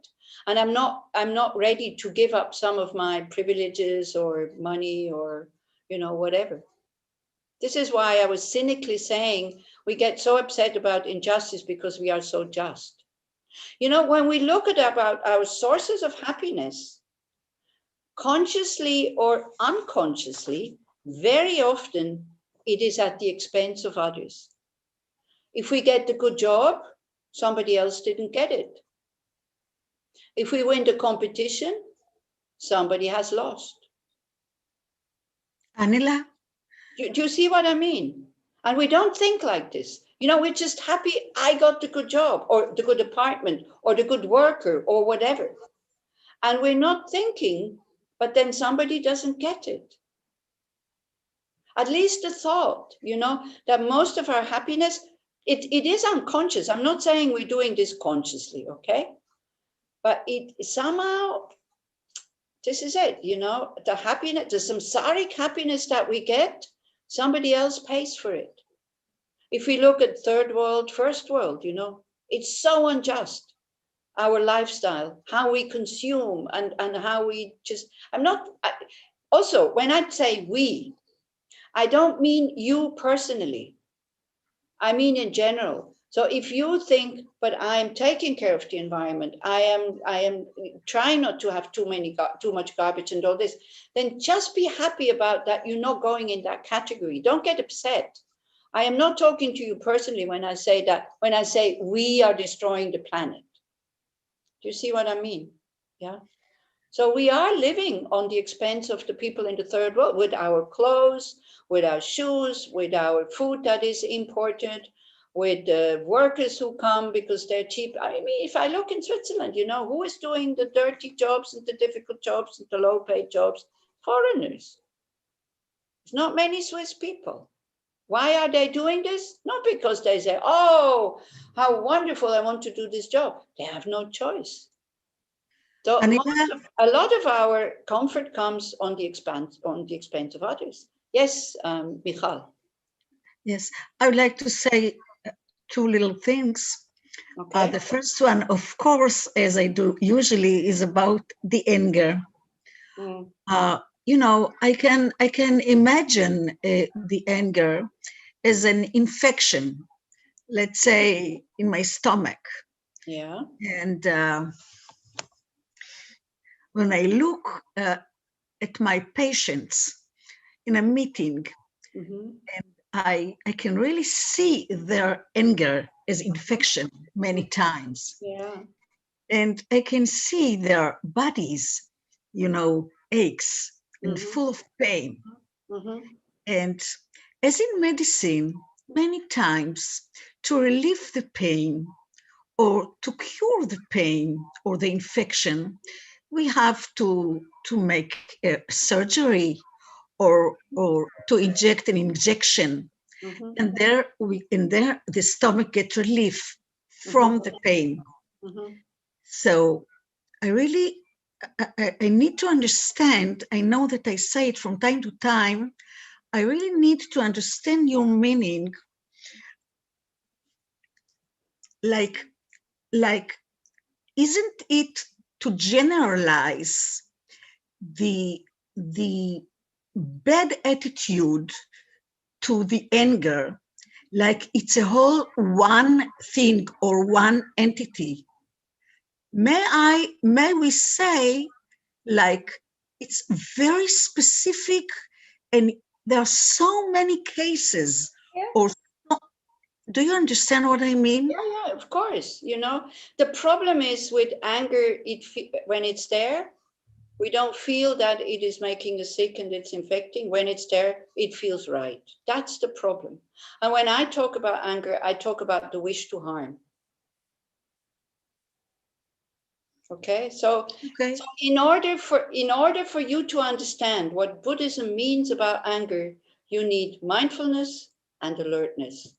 and I'm not ready to give up some of my privileges or money or whatever. This is why I was cynically saying we get so upset about injustice because we are so just. When we look at about our sources of happiness, consciously or unconsciously, very often it is at the expense of others. If we get the good job, somebody else didn't get it. If we win the competition, somebody has lost. Anila? Do you see what I mean? And we don't think like this. We're just happy I got the good job or the good apartment or the good worker or whatever. And we're not thinking, but then somebody doesn't get it. At least the thought, that most of our happiness, it is unconscious. I'm not saying we're doing this consciously, okay? But it somehow, this is it, the happiness, the samsaric happiness that we get, somebody else pays for it. If we look at third world, first world, it's so unjust. Our lifestyle, how we consume and how we just, also, when I say we, I don't mean you personally. I mean in general. So if you think, but I'm taking care of the environment, I am trying not to have too much garbage and all this, then just be happy about that. You're not going in that category. Don't get upset. I am not talking to you personally when I say that, when I say we are destroying the planet. Do you see what I mean? Yeah. So we are living on the expense of the people in the third world with our clothes, with our shoes, with our food that is imported, with the workers who come because they're cheap. I mean, if I look in Switzerland, who is doing the dirty jobs and the difficult jobs and the low-paid jobs? Foreigners. There's not many Swiss people. Why are they doing this? Not because they say, oh, how wonderful, I want to do this job. They have no choice. So a lot of our comfort comes on the expense of others. Yes, Michal. Yes, I would like to say two little things. Okay. The first one, of course, as I do usually, is about the anger. You know, I can imagine the anger as an infection, let's say in my stomach. Yeah. And when I look at my patients in a meeting, and I can really see their anger as infection many times. Yeah. And I can see their bodies, you know, aches and full of pain. And as in medicine, many times to relieve the pain or to cure the pain or the infection, we have to make a surgery or to inject an injection. And there the stomach gets relief from the pain. So I really, I need to understand, I know that I say it from time to time, I really need to understand your meaning. Like, isn't it to generalize the bad attitude to the anger, like it's a whole one thing or one entity? May we say, like, it's very specific and there are so many cases? Yeah. Or do you understand what I mean? Yeah, of course. You know, the problem is with anger, when it's there, we don't feel that it is making us sick and it's infecting. When it's there, it feels right. That's the problem. And when I talk about anger, I talk about the wish to harm. Okay, so in order for you to understand what Buddhism means about anger, you need mindfulness and alertness.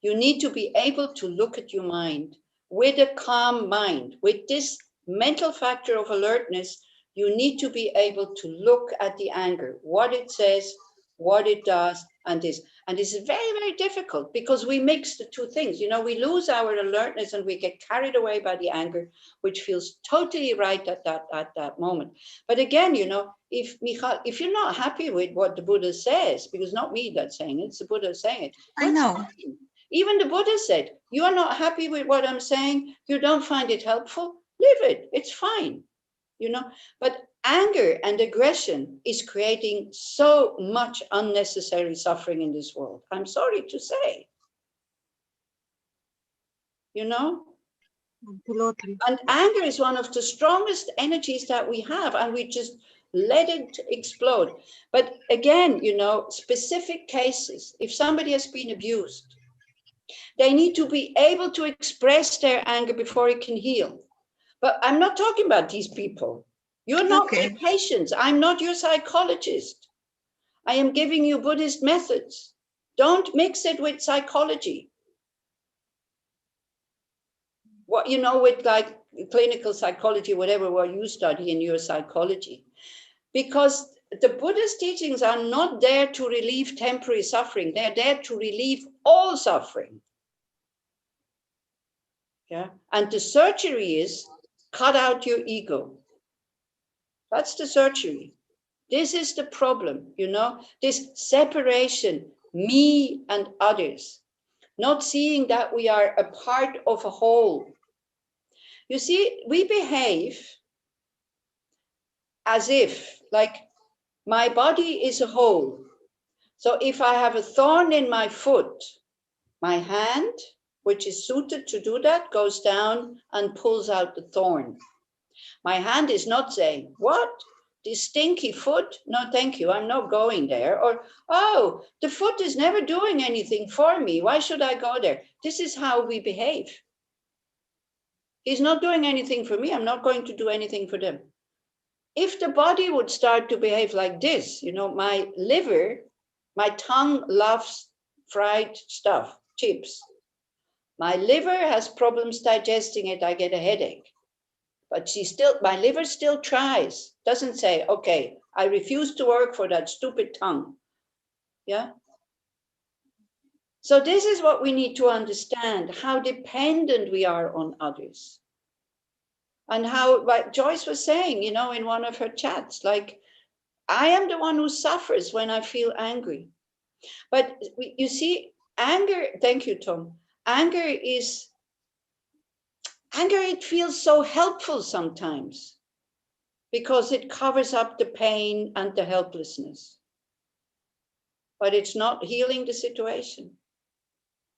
You need to be able to look at your mind with a calm mind. With this mental factor of alertness, you need to be able to look at the anger, what it says, what it does, and this. And this is very, very difficult because we mix the two things. You know, we lose our alertness and we get carried away by the anger, which feels totally right at that moment. But again, you know, if you're not happy with what the Buddha says, because not me that's saying it, it's the Buddha saying it. I know. Fine. Even the Buddha said, you are not happy with what I'm saying, you don't find it helpful, leave it, it's fine. You know, but anger and aggression is creating so much unnecessary suffering in this world. I'm sorry to say. You know? Absolutely. And anger is one of the strongest energies that we have, and we just let it explode. But again, you know, specific cases, if somebody has been abused, they need to be able to express their anger before it can heal. But I'm not talking about these people. You're not my patients. I'm not your psychologist. I am giving you Buddhist methods. Don't mix it with psychology. What, you know, with like clinical psychology, whatever what you study in your psychology. Because the Buddhist teachings are not there to relieve temporary suffering. They're there to relieve all suffering. Yeah. And the surgery is cut out your ego. That's the surgery. This is the problem, you know, this separation, me and others, not seeing that we are a part of a whole. You see, we behave as if, like, my body is a whole. So if I have a thorn in my foot, my hand, which is suited to do that, goes down and pulls out the thorn. My hand is not saying, what? This stinky foot? No, thank you. I'm not going there. Or, oh, the foot is never doing anything for me. Why should I go there? This is how we behave. He's not doing anything for me. I'm not going to do anything for them. If the body would start to behave like this, you know, my liver My tongue loves fried stuff, chips. My liver has problems digesting it. I get a headache. But my liver still tries. Doesn't say, okay, I refuse to work for that stupid tongue. Yeah. So this is what we need to understand, how dependent we are on others. And how, like Joyce was saying, you know, in one of her chats, like, I am the one who suffers when I feel angry. But you see, anger, thank you, Tom. Anger, it feels so helpful sometimes because it covers up the pain and the helplessness. But it's not healing the situation.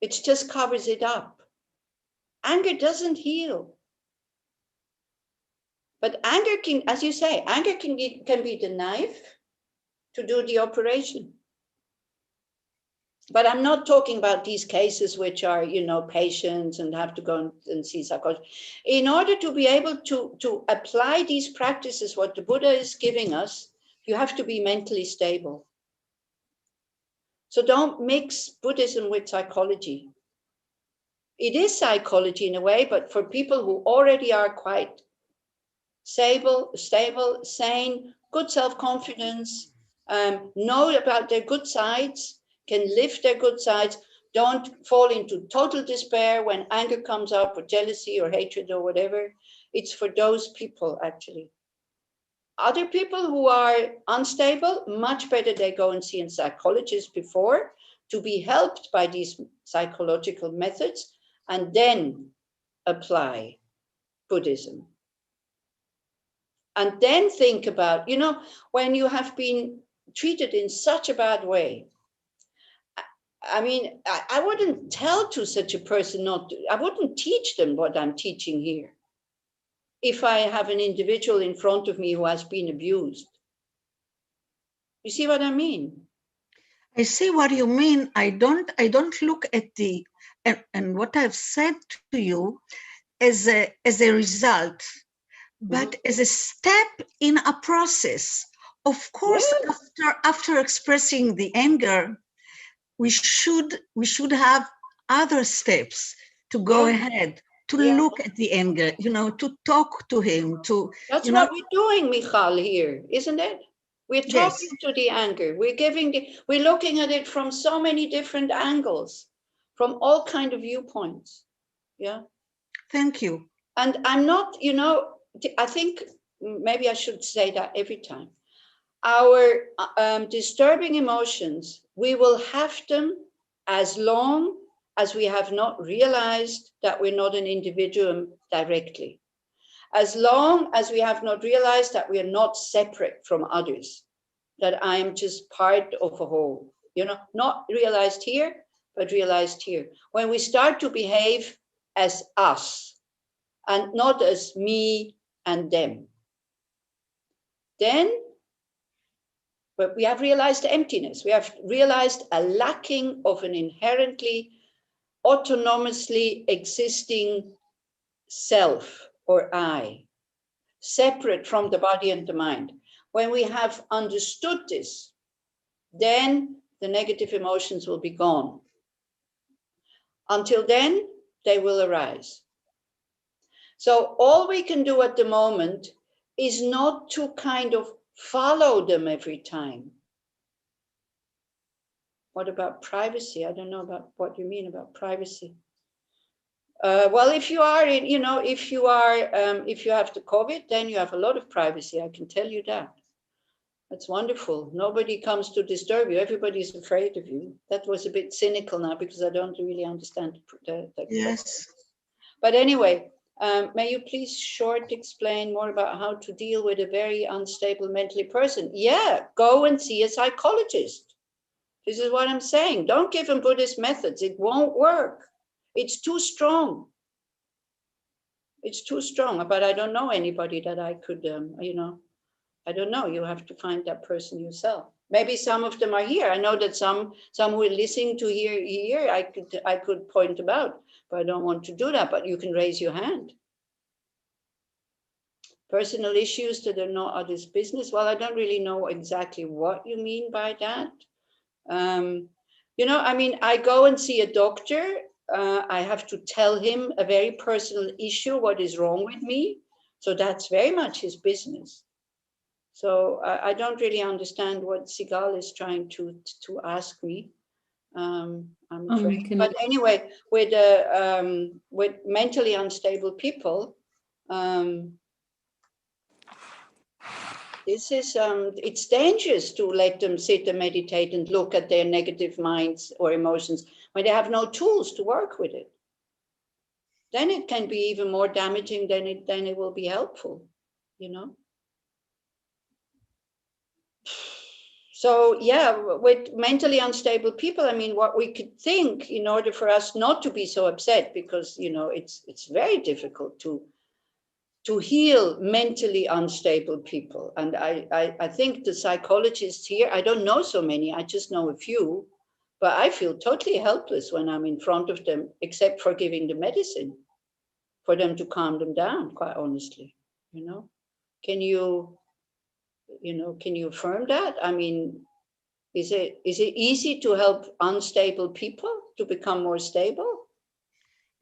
It just covers it up. Anger doesn't heal. But anger can, as you say, anger can be the knife to do the operation. But I'm not talking about these cases which are, you know, patients and have to go and see psychologists. In order to be able to apply these practices, what the Buddha is giving us, you have to be mentally stable. So don't mix Buddhism with psychology. It is psychology in a way, but for people who already are quite stable, sane, good self-confidence, know about their good sides, can lift their good sides, don't fall into total despair when anger comes up or jealousy or hatred or whatever. It's for those people, actually. Other people who are unstable, much better they go and see a psychologist before to be helped by these psychological methods and then apply Buddhism. And then think about, you know, when you have been treated in such a bad way. I mean, I wouldn't tell to such a person I wouldn't teach them what I'm teaching here. If I have an individual in front of me who has been abused. You see what I mean? I see what you mean. I don't look at the, and what I've said to you as a result, but as a step in a process. Of course, after expressing the anger, we should have other steps to go ahead, to look at the anger, you know, to talk to him, to. That's what we're doing, Michal, here, isn't it? We're talking to the anger. We're looking at it from so many different angles, from all kind of viewpoints. Yeah. Thank you. And I'm not, you know, I think maybe I should say that every time. Our disturbing emotions, we will have them as long as we have not realized that we're not an individuum directly. As long as we have not realized that we are not separate from others, that I'm just part of a whole, you know, not realized here, but realized here. When we start to behave as us and not as me and them, then but we have realized emptiness. We have realized a lacking of an inherently autonomously existing self or I, separate from the body and the mind. When we have understood this, then the negative emotions will be gone. Until then, they will arise. So all we can do at the moment is not to kind of follow them every time. What about privacy? I don't know about what you mean about privacy. Well, if you are in, you know, if you have the COVID, then you have a lot of privacy. I can tell you that. That's wonderful. Nobody comes to disturb you. Everybody's afraid of you. That was a bit cynical now because I don't really understand the yes. But anyway, may you please short explain more about how to deal with a very unstable mentally person? Yeah, go and see a psychologist. This is what I'm saying. Don't give him Buddhist methods. It won't work. It's too strong. It's too strong. But I don't know anybody that I could, you know, I don't know. You have to find that person yourself. Maybe some of them are here. I know that some who are listening to here, I could point them out, but I don't want to do that. But you can raise your hand. Personal issues that are not others' business. Well, I don't really know exactly what you mean by that. You know, I mean, I go and see a doctor. I have to tell him a very personal issue, what is wrong with me. So that's very much his business. So I don't really understand what Sigal is trying to ask me. I'm afraid. But anyway, with mentally unstable people, this is it's dangerous to let them sit and meditate and look at their negative minds or emotions when they have no tools to work with it. Then it can be even more damaging than it will be helpful, you know. So yeah, with mentally unstable people, I mean, what we could think in order for us not to be so upset, because you know it's very difficult to heal mentally unstable people. And I think the psychologists here, I don't know so many, I just know a few, but I feel totally helpless when I'm in front of them, except for giving the medicine for them to calm them down, quite honestly, you know. Can you affirm that? I mean, is it easy to help unstable people to become more stable?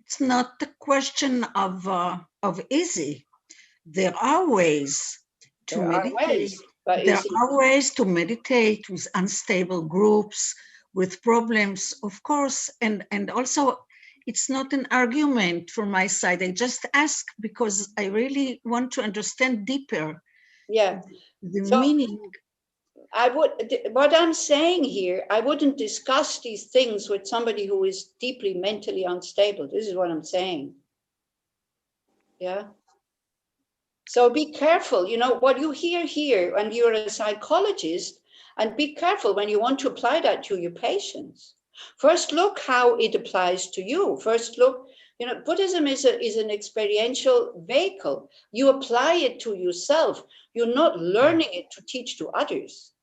It's not a question of easy. There are ways to meditate. There are ways to meditate with unstable groups, with problems, of course, and also it's not an argument from my side. I just ask because I really want to understand deeper. Yeah. The meaning. What I'm saying here, I wouldn't discuss these things with somebody who is deeply mentally unstable. This is what I'm saying. Yeah. So be careful, you know, what you hear here, and you're a psychologist, and be careful when you want to apply that to your patients. First, look how it applies to you. First, look, you know, Buddhism is an experiential vehicle. You apply it to yourself. You're not learning it to teach to others.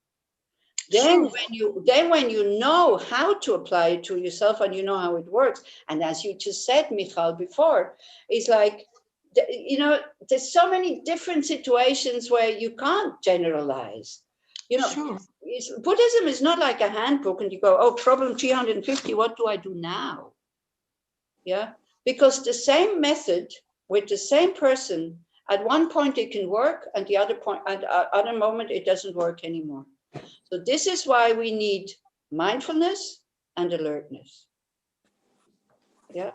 Then when you know how to apply it to yourself and you know how it works, and as you just said, Michal, before, it's like, you know, there's so many different situations where you can't generalize. You know, Buddhism is not like a handbook and you go, oh, problem 350, what do I do now? Yeah, because the same method with the same person, at one point it can work, and the other point, at other moment, it doesn't work anymore. So this is why we need mindfulness and alertness. Yeah.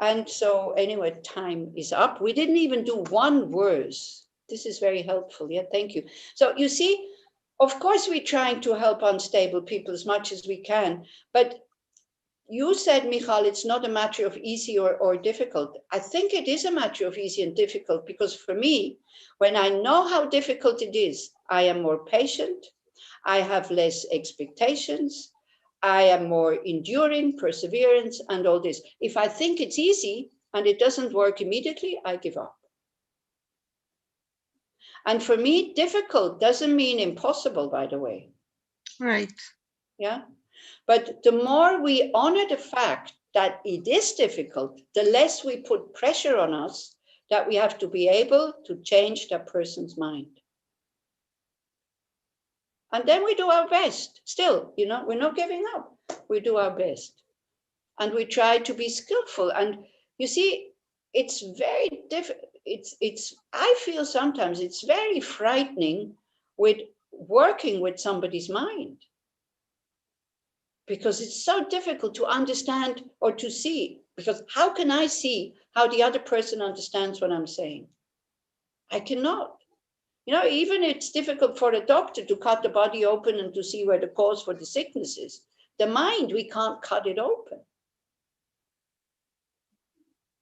And so anyway, time is up. We didn't even do one verse. This is very helpful. Yeah, thank you. So you see, of course, we're trying to help unstable people as much as we can. But you said, Michal, it's not a matter of easy or difficult. I think it is a matter of easy and difficult, because for me, when I know how difficult it is, I am more patient. I have less expectations. I am more enduring, perseverance, and all this. If I think it's easy and it doesn't work immediately, I give up. And for me, difficult doesn't mean impossible, by the way. Right. Yeah. But the more we honor the fact that it is difficult, the less we put pressure on us that we have to be able to change that person's mind. And then we do our best. Still, you know, we're not giving up. We do our best. And we try to be skillful. And you see, it's very difficult. I feel sometimes it's very frightening with working with somebody's mind, because it's so difficult to understand or to see. Because how can I see how the other person understands what I'm saying? I cannot. You know, even it's difficult for a doctor to cut the body open and to see where the cause for the sickness is. The mind, we can't cut it open.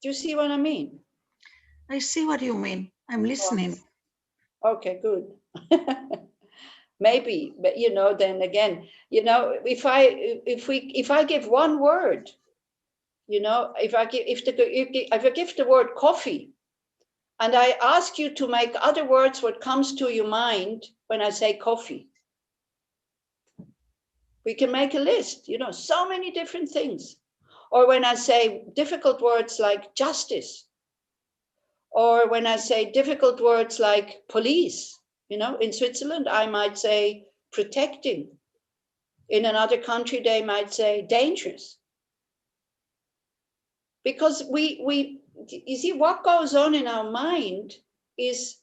Do you see what I mean? I see what you mean. I'm listening. Okay, good. Maybe, but you know, then again, you know, if I give one word, you know, if I give the word coffee, and I ask you to make other words what comes to your mind when I say coffee, we can make a list, you know, so many different things. Or when I say difficult words like justice, or when I say difficult words like police, you know, in Switzerland, I might say protecting. In another country, they might say dangerous. Because you see, what goes on in our mind is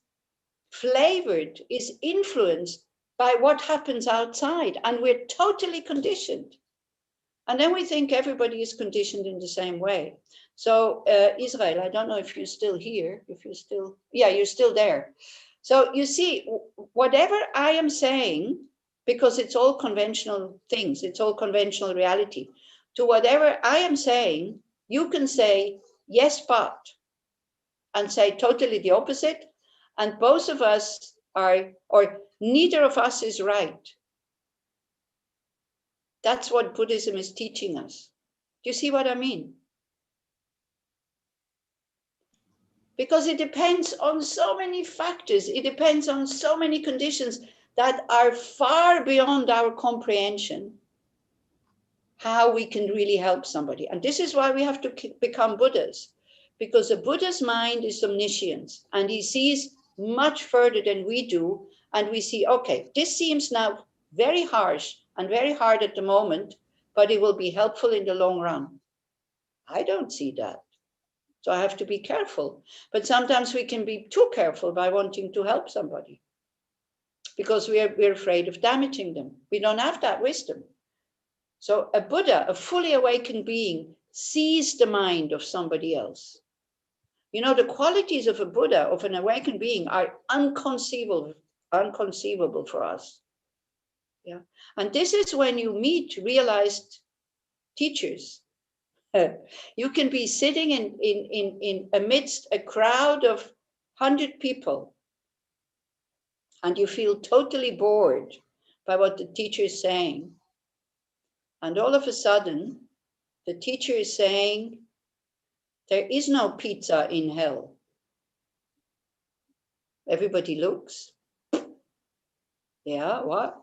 flavored, is influenced by what happens outside, and we're totally conditioned. And then we think everybody is conditioned in the same way. So Israel, I don't know if you're still here, if you're still, yeah, you're still there. So you see, whatever I am saying, because it's all conventional things, it's all conventional reality, to whatever I am saying, you can say, yes, but, and say totally the opposite. And both of us are, or neither of us is right. That's what Buddhism is teaching us. Do you see what I mean? Because it depends on so many factors. It depends on so many conditions that are far beyond our comprehension, how we can really help somebody. And this is why we have to become Buddhas, because a Buddha's mind is omniscience, and he sees much further than we do. And we see, okay, this seems now very harsh and very hard at the moment, but it will be helpful in the long run. I don't see that. So I have to be careful. But sometimes we can be too careful by wanting to help somebody because we're afraid of damaging them. We don't have that wisdom. So a Buddha, a fully awakened being, sees the mind of somebody else. You know, the qualities of a Buddha, of an awakened being, are inconceivable for us. Yeah. And this is when you meet realized teachers. You can be sitting in amidst a crowd of 100 people, and you feel totally bored by what the teacher is saying. And all of a sudden, the teacher is saying, there is no pizza in hell. Everybody looks. Yeah, what?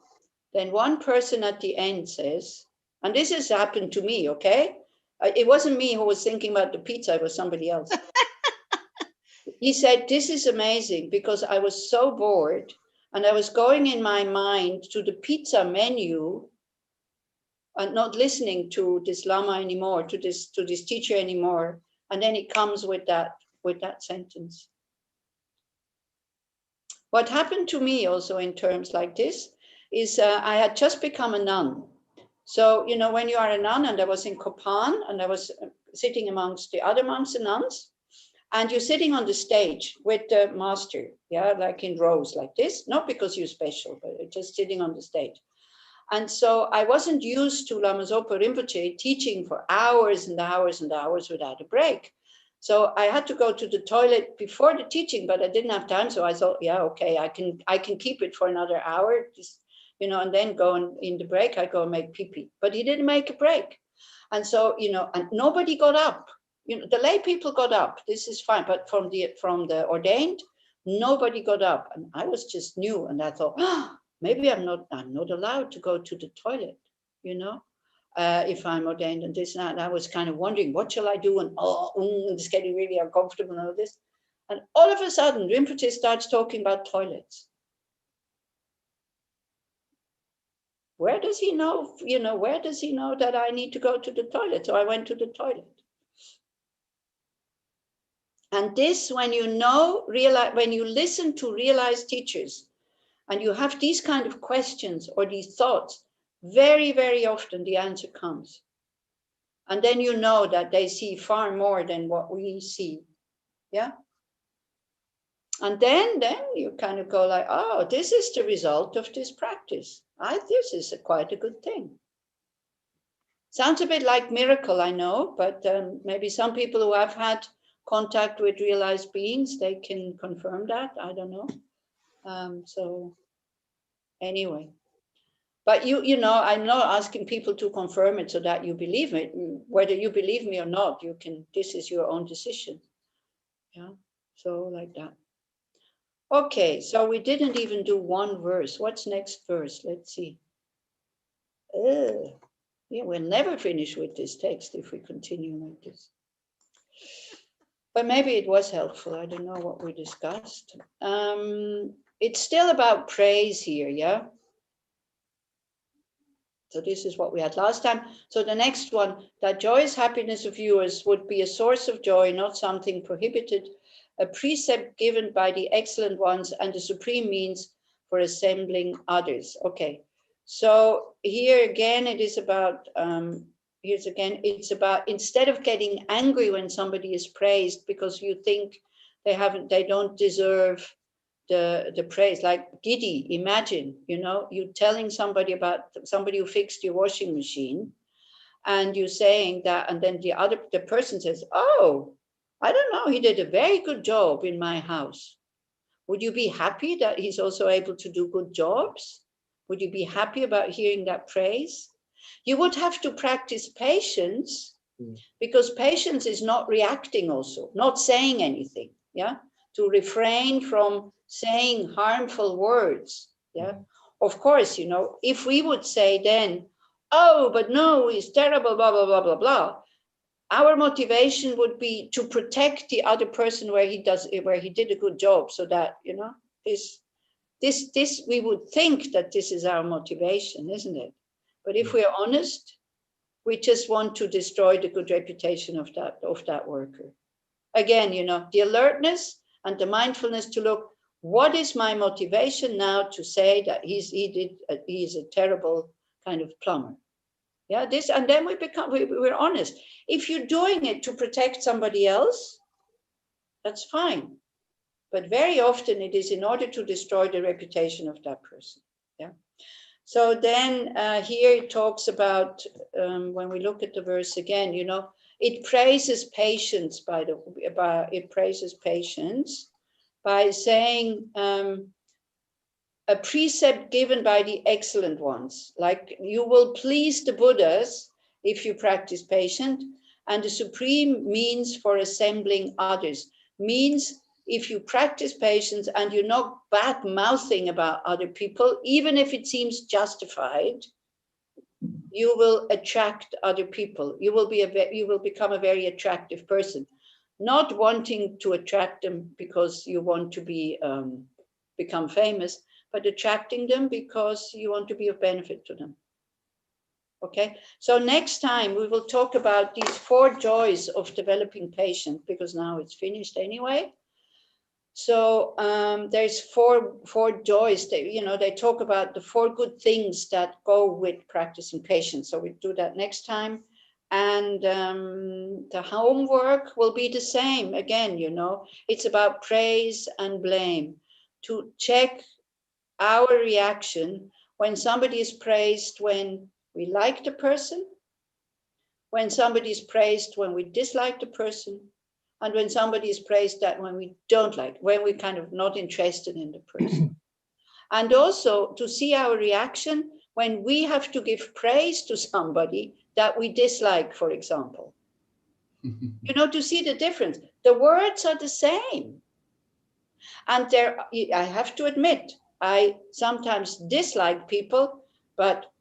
Then one person at the end says, and this has happened to me, okay? It wasn't me who was thinking about the pizza, it was somebody else. He said, this is amazing because I was so bored and I was going in my mind to the pizza menu and not listening to this Lama anymore, to this teacher anymore. And then it comes with that sentence. What happened to me also in terms like this is I had just become a nun. So, you know, when you are a nun, and I was in Kopan and I was sitting amongst the other monks and nuns, and you're sitting on the stage with the master, yeah, like in rows like this, not because you're special, but just sitting on the stage. And so I wasn't used to Lama Zopa Rinpoche teaching for hours and hours and hours without a break. So I had to go to the toilet before the teaching, but I didn't have time. So I thought, yeah, okay, I can keep it for another hour, just, you know, and then go in the break, I go and make pee-pee. But he didn't make a break. And so, you know, and nobody got up. You know, the lay people got up. This is fine. But from the ordained, nobody got up. And I was just new. And I thought, maybe I'm not allowed to go to the toilet, you know, if I'm ordained and this and that. And I was kind of wondering, what shall I do? And it's getting really uncomfortable and all this. And all of a sudden, Rinpoche starts talking about toilets. Where does he know, you know, where does he know that I need to go to the toilet? So I went to the toilet. And this, when you know, when you listen to realized teachers, and you have these kind of questions or these thoughts, very, very often the answer comes. And then you know that they see far more than what we see. Yeah. And then you kind of go like, oh, this is the result of this practice. This is quite a good thing. Sounds a bit like miracle, I know, but maybe some people who have had contact with realized beings, they can confirm that. I don't know. So anyway, but you know, I'm not asking people to confirm it so that you believe it. Whether you believe me or not, you can. This is your own decision. Yeah. So like that. Okay, so we didn't even do one verse. What's next verse? Let's see. Yeah, we'll never finish with this text if we continue like this. But maybe it was helpful. I don't know what we discussed. It's still about praise here, yeah? So this is what we had last time. So the next one, that joyous happiness of yours would be a source of joy, not something prohibited, a precept given by the excellent ones and the supreme means for assembling others. Okay, so here again, it is about, it's about, instead of getting angry when somebody is praised because you think they don't deserve the praise, like giddy, imagine, you telling somebody about somebody who fixed your washing machine and you saying that, and then the person says, oh, I don't know, he did a very good job in my house. Would you be happy that he's also able to do good jobs? Would you be happy about hearing that praise? You would have to practice patience, because patience is not reacting, also not saying anything, to refrain from saying harmful words. Of course, if we would say then, oh, but no, he's terrible, blah blah blah blah blah, our motivation would be to protect the other person where he did a good job, so that this we would think that this is our motivation, isn't it? But if we're honest, we just want to destroy the good reputation of that worker. Again, the alertness and the mindfulness to look, what is my motivation now to say that he's a terrible kind of plumber? And then we're honest. If you're doing it to protect somebody else, that's fine. But very often it is in order to destroy the reputation of that person. So then here it talks about, when we look at the verse again, it praises patience by saying a precept given by the excellent ones, like you will please the Buddhas if you practice patience, and the supreme means for assembling others, means if you practice patience and you're not bad mouthing about other people, even if it seems justified, you will attract other people. You will become a very attractive person, not wanting to attract them because you want to become famous, but attracting them because you want to be of benefit to them. Okay, so next time we will talk about these 4 joys of developing patience, because now it's finished anyway. So there's four joys. They talk about the 4 good things that go with practicing patience. So we do that next time. And the homework will be the same. Again, it's about praise and blame. To check our reaction when somebody is praised, when we like the person, when somebody is praised when we dislike the person, and when somebody is praised that when we don't like, when we're kind of not interested in the person. And also to see our reaction when we have to give praise to somebody that we dislike, for example. To see the difference. The words are the same. And I have to admit, I sometimes dislike people, but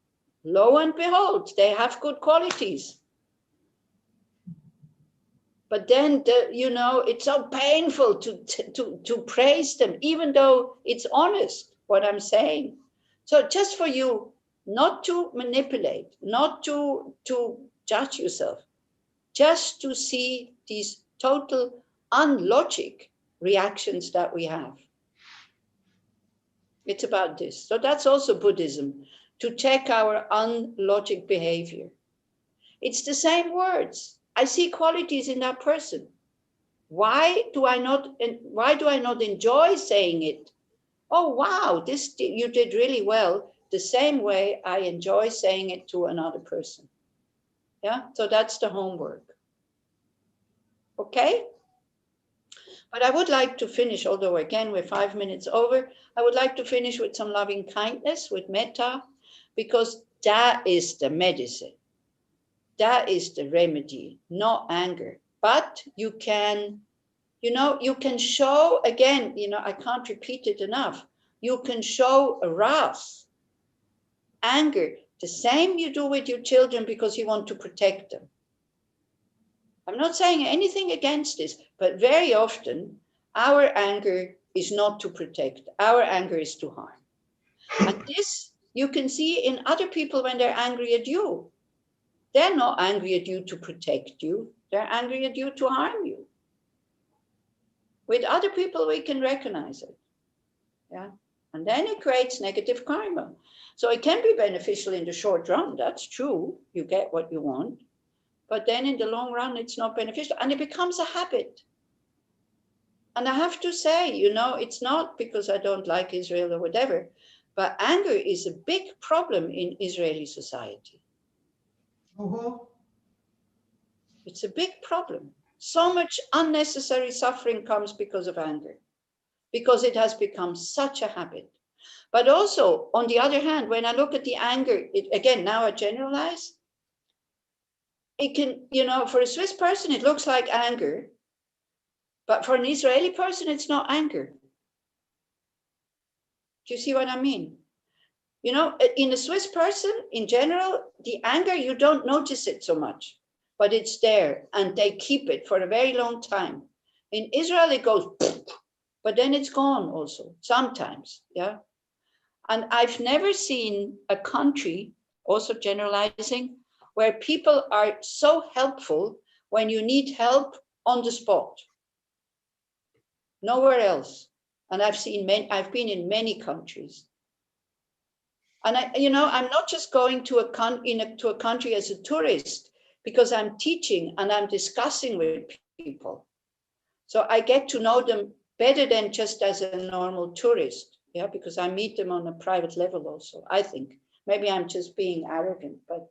lo and behold, they have good qualities. But then, it's so painful to praise them, even though it's honest what I'm saying. So just for you not to manipulate, not to judge yourself, just to see these total unlogic reactions that we have. It's about this. So that's also Buddhism, to check our unlogic behavior. It's the same words. I see qualities in that person. Why do I not enjoy saying it? Oh, wow, you did really well. The same way I enjoy saying it to another person. So that's the homework. Okay? But I would like to finish, although again, we're 5 minutes over, I would like to finish with some loving kindness, with metta, because that is the medicine. That is the remedy, not anger. But you can show, again, I can't repeat it enough. You can show wrath, anger, the same you do with your children because you want to protect them. I'm not saying anything against this, but very often our anger is not to protect. Our anger is to harm. And this you can see in other people when they're angry at you. They're not angry at you to protect you. They're angry at you to harm you. With other people, we can recognize it. Yeah. And then it creates negative karma. So it can be beneficial in the short run. That's true. You get what you want. But then in the long run, it's not beneficial. And it becomes a habit. And I have to say, it's not because I don't like Israel or whatever, but anger is a big problem in Israeli society. It's a big problem. So much unnecessary suffering comes because of anger, because it has become such a habit. But also, on the other hand, when I look at the anger, again, now I generalize, it can, for a Swiss person, it looks like anger, but for an Israeli person, it's not anger. Do you see what I mean? In a Swiss person, in general, the anger, you don't notice it so much, but it's there and they keep it for a very long time. In Israel, it goes, but then it's gone also, sometimes, yeah? And I've never seen a country, also generalizing, where people are so helpful when you need help on the spot. Nowhere else. And I've been in many countries. And I'm not just going to a country as a tourist, because I'm teaching and I'm discussing with people. So I get to know them better than just as a normal tourist, yeah, because I meet them on a private level also, I think. Maybe I'm just being arrogant, but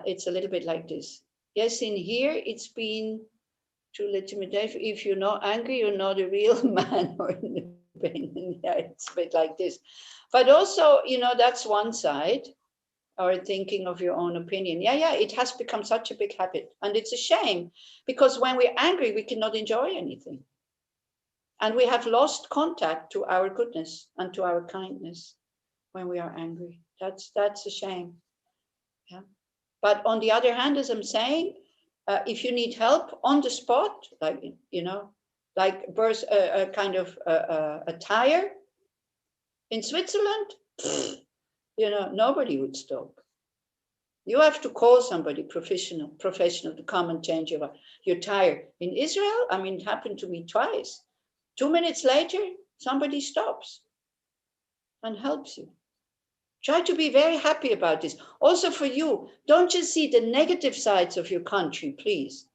it's a little bit like this. Yes, in here, it's been too legitimate. If you're not angry, you're not a real man or independent. Yeah, it's a bit like this. But also, that's one side, or thinking of your own opinion. Yeah, it has become such a big habit. And it's a shame, because when we're angry, we cannot enjoy anything. And we have lost contact to our goodness and to our kindness when we are angry. That's a shame. Yeah. But on the other hand, as I'm saying, if you need help on the spot, like, like burst a kind of a tire in Switzerland, nobody would stop. You have to call somebody professional to come and change your tire. In Israel, it happened to me twice. 2 minutes later, somebody stops and helps you. Try to be very happy about this. Also for you, don't just see the negative sides of your country, please.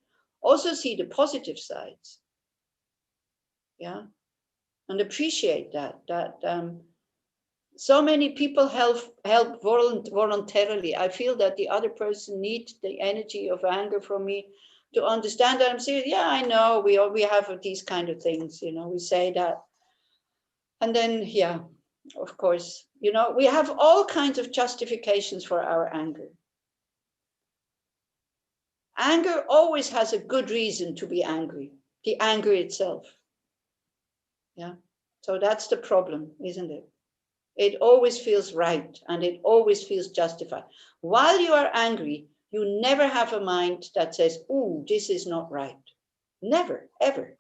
Also see the positive sides. Yeah. And appreciate that so many people help voluntarily. I feel that the other person needs the energy of anger from me to understand that I'm serious. Yeah, I know we have these kind of things, we say that. And then, yeah, of course, we have all kinds of justifications for our anger. Anger always has a good reason to be angry, the anger itself. Yeah, so that's the problem, isn't it? It always feels right and it always feels justified. While you are angry, you never have a mind that says, "Ooh, this is not right." Never, ever.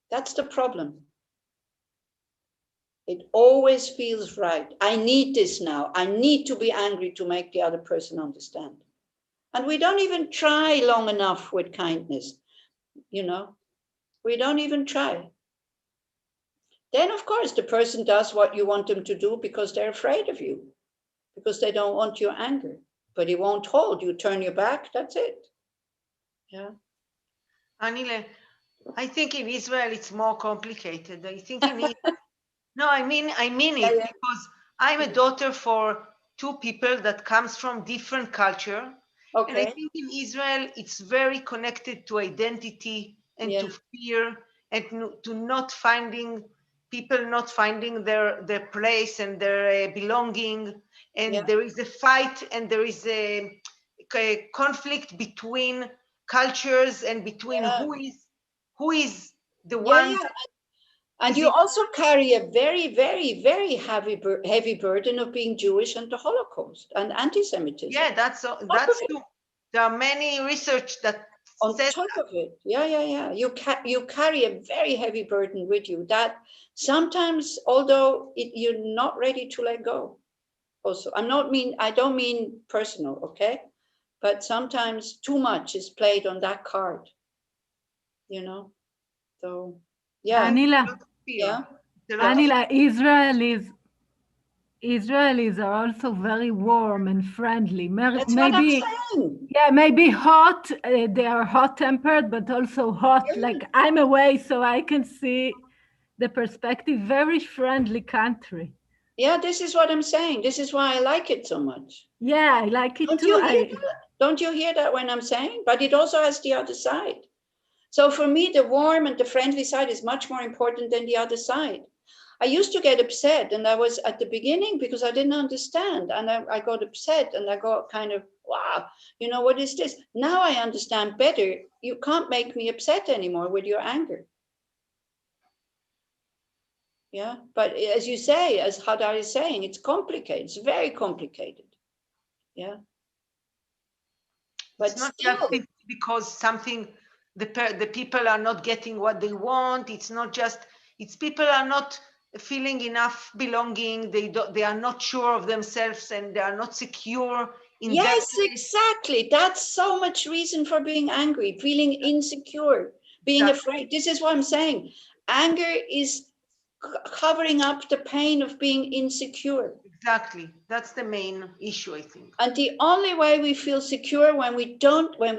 That's the problem. It always feels right. I need this now. I need to be angry to make the other person understand. And we don't even try long enough with kindness. We don't even try. Then, of course, the person does what you want them to do because they're afraid of you, because they don't want your anger. But it won't hold. You turn your back, that's it. Yeah. Anile, I think in Israel it's more complicated. I think in no, I mean it, because I'm a daughter for two people that comes from different culture. Okay. And I think in Israel it's very connected to identity and to fear and to not finding their place and their belonging. And there is a fight and there is a conflict between cultures and between who is the one. Yeah. And you also carry a very, very, very heavy burden of being Jewish and the Holocaust and anti-Semitism. Yeah, that's true. There are many research that on top of it. Yeah. You carry a very heavy burden with you that sometimes, although you're not ready to let go. Also, I don't mean personal, okay? But sometimes too much is played on that card, you know? So, yeah. Anila. Yeah. Anila, Israelis are also very warm and friendly. That's what I'm saying. Yeah, maybe hot. They are hot-tempered, but also hot. Yeah. Like I'm away, so I can see the perspective. Very friendly country. Yeah, this is what I'm saying. This is why I like it so much. Yeah, I like it too. Don't you hear that when I'm saying? But it also has the other side. So for me, the warm and the friendly side is much more important than the other side. I used to get upset, and I was at the beginning because I didn't understand, and I got upset, and I got kind of, wow, what is this? Now I understand better. You can't make me upset anymore with your anger. Yeah, but as you say, as Hadar is saying, it's complicated. It's very complicated. Yeah. But it's not just because something the people are not getting what they want. It's not just, it's people are not feeling enough belonging. They are not sure of themselves, and they are not secure in yes, exactly. That's so much reason for being angry, feeling insecure, being afraid. This is what I'm saying. Anger is covering up the pain of being insecure. Exactly. That's the main issue, I think. And the only way we feel secure when we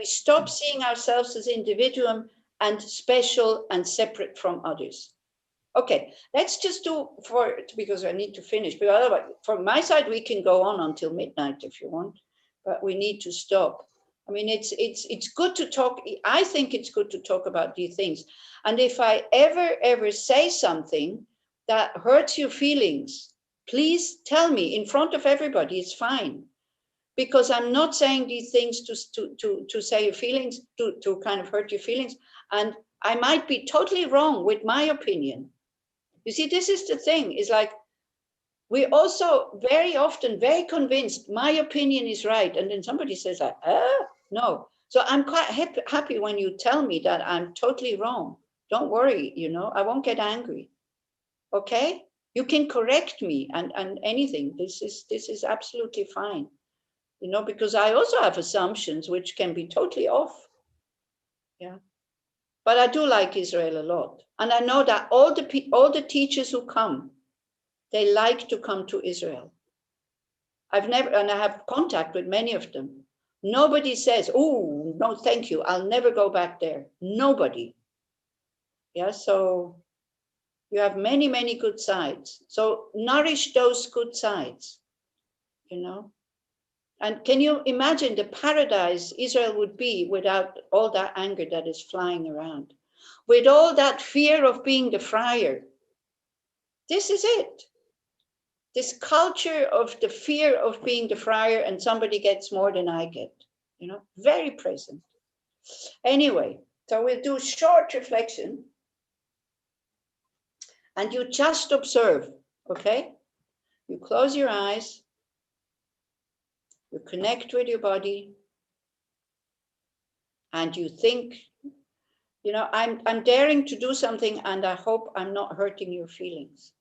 stop seeing ourselves as individual and special and separate from others. Okay, let's just do because I need to finish. But otherwise, from my side, we can go on until midnight if you want, but we need to stop. I mean, it's good to talk. I think it's good to talk about these things. And if I ever say something that hurts your feelings, please tell me in front of everybody. It's fine, because I'm not saying these things to say your feelings, to kind of hurt your feelings. And I might be totally wrong with my opinion. You see, this is the thing, is like, we also very often very convinced my opinion is right. And then somebody says like, no. So I'm quite happy when you tell me that I'm totally wrong. Don't worry, I won't get angry. Okay? You can correct me and anything. This is absolutely fine. Because I also have assumptions which can be totally off. Yeah. But I do like Israel a lot. And I know that all the teachers who come, they like to come to Israel. I have contact with many of them. Nobody says, oh, no, thank you, I'll never go back there. Nobody. Yeah, so you have many, many good sides. So nourish those good sides, And can you imagine the paradise Israel would be without all that anger that is flying around? With all that fear of being the friar. This is it. This culture of the fear of being the friar and somebody gets more than I get, very present. Anyway, so we'll do short reflection and you just observe, okay? You close your eyes, you connect with your body, and you think, I'm daring to do something, and I hope I'm not hurting your feelings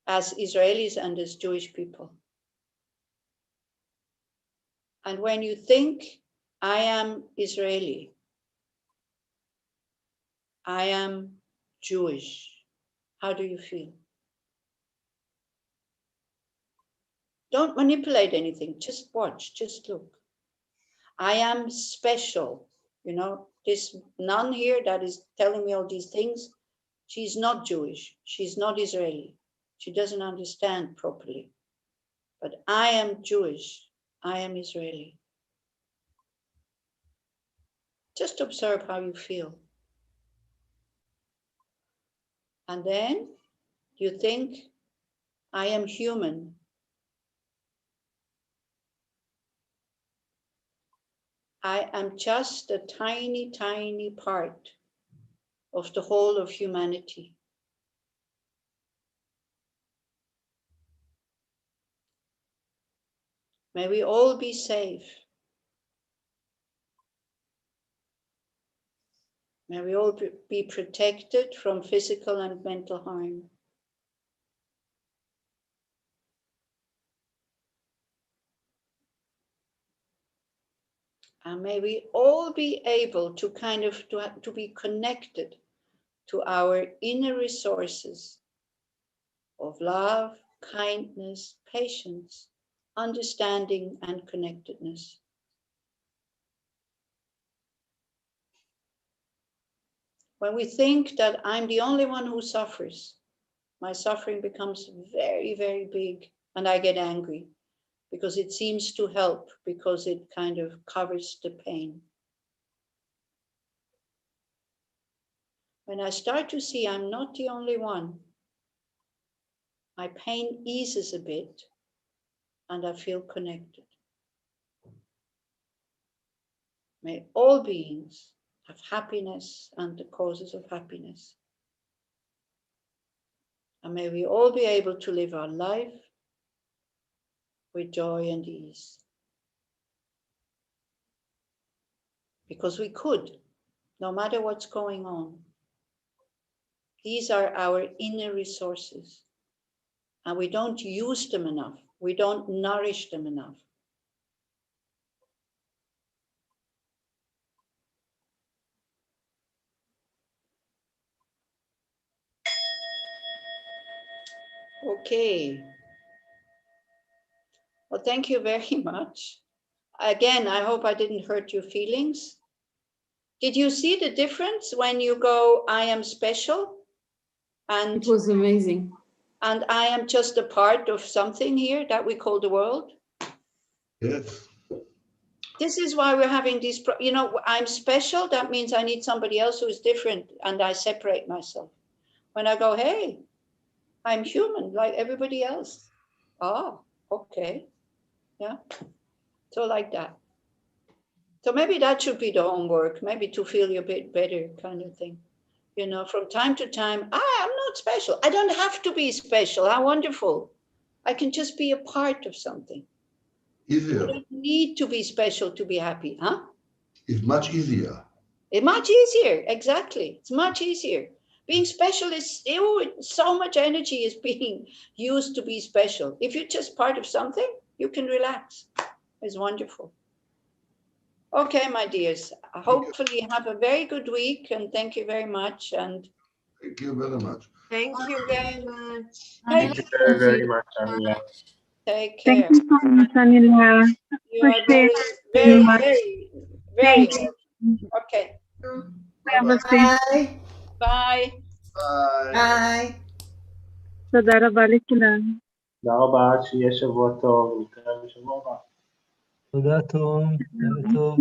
as Israelis and as Jewish people. And when you think, I am Israeli, I am Jewish, how do you feel? Don't manipulate anything, just watch, just look. I am special, this nun here that is telling me all these things, she's not Jewish, she's not Israeli, she doesn't understand properly. But I am Jewish, I am Israeli. Just observe how you feel. And then you think, I am human. I am just a tiny, tiny part of the whole of humanity. May we all be safe. May we all be protected from physical and mental harm. And may we all be able to to be connected to our inner resources of love, kindness, patience, understanding, and connectedness. When we think that I'm the only one who suffers, my suffering becomes very, very big, and I get angry because it seems to help, because it kind of covers the pain. When I start to see I'm not the only one, my pain eases a bit and I feel connected. May all beings have happiness and the causes of happiness. And may we all be able to live our life with joy and ease. Because we could, no matter what's going on. These are our inner resources. And we don't use them enough. We don't nourish them enough. Okay. Well, thank you very much. Again, I hope I didn't hurt your feelings. Did you see the difference when you go, I am special? And it was amazing. And I am just a part of something here that we call the world? Yes. This is why we're having these, I'm special. That means I need somebody else who is different, and I separate myself. When I go, hey, I'm human like everybody else. Ah, okay. Yeah. So like that. So maybe that should be the homework, maybe to feel a bit better kind of thing. From time to time, I'm not special. I don't have to be special. How wonderful. I can just be a part of something. Easier. You don't need to be special to be happy, huh? It's much easier. It's much easier, exactly. It's much easier. Being special is, so much energy is being used to be special. If you're just part of something, you can relax. It's wonderful. Okay, my dears, hopefully have a very good week, and thank you very much. And thank you very much. Thank you very much. Thank you very, very much, Aniela. Take care. Thank you so much, Aniela. You are very, very, very, very good. Okay. Bye. Bye. Bye. תודה רבה לכולם. תודה רבה, שיהיה שבוע טוב, נתראה בשבוע הבא. תודה, תום. לילה טוב.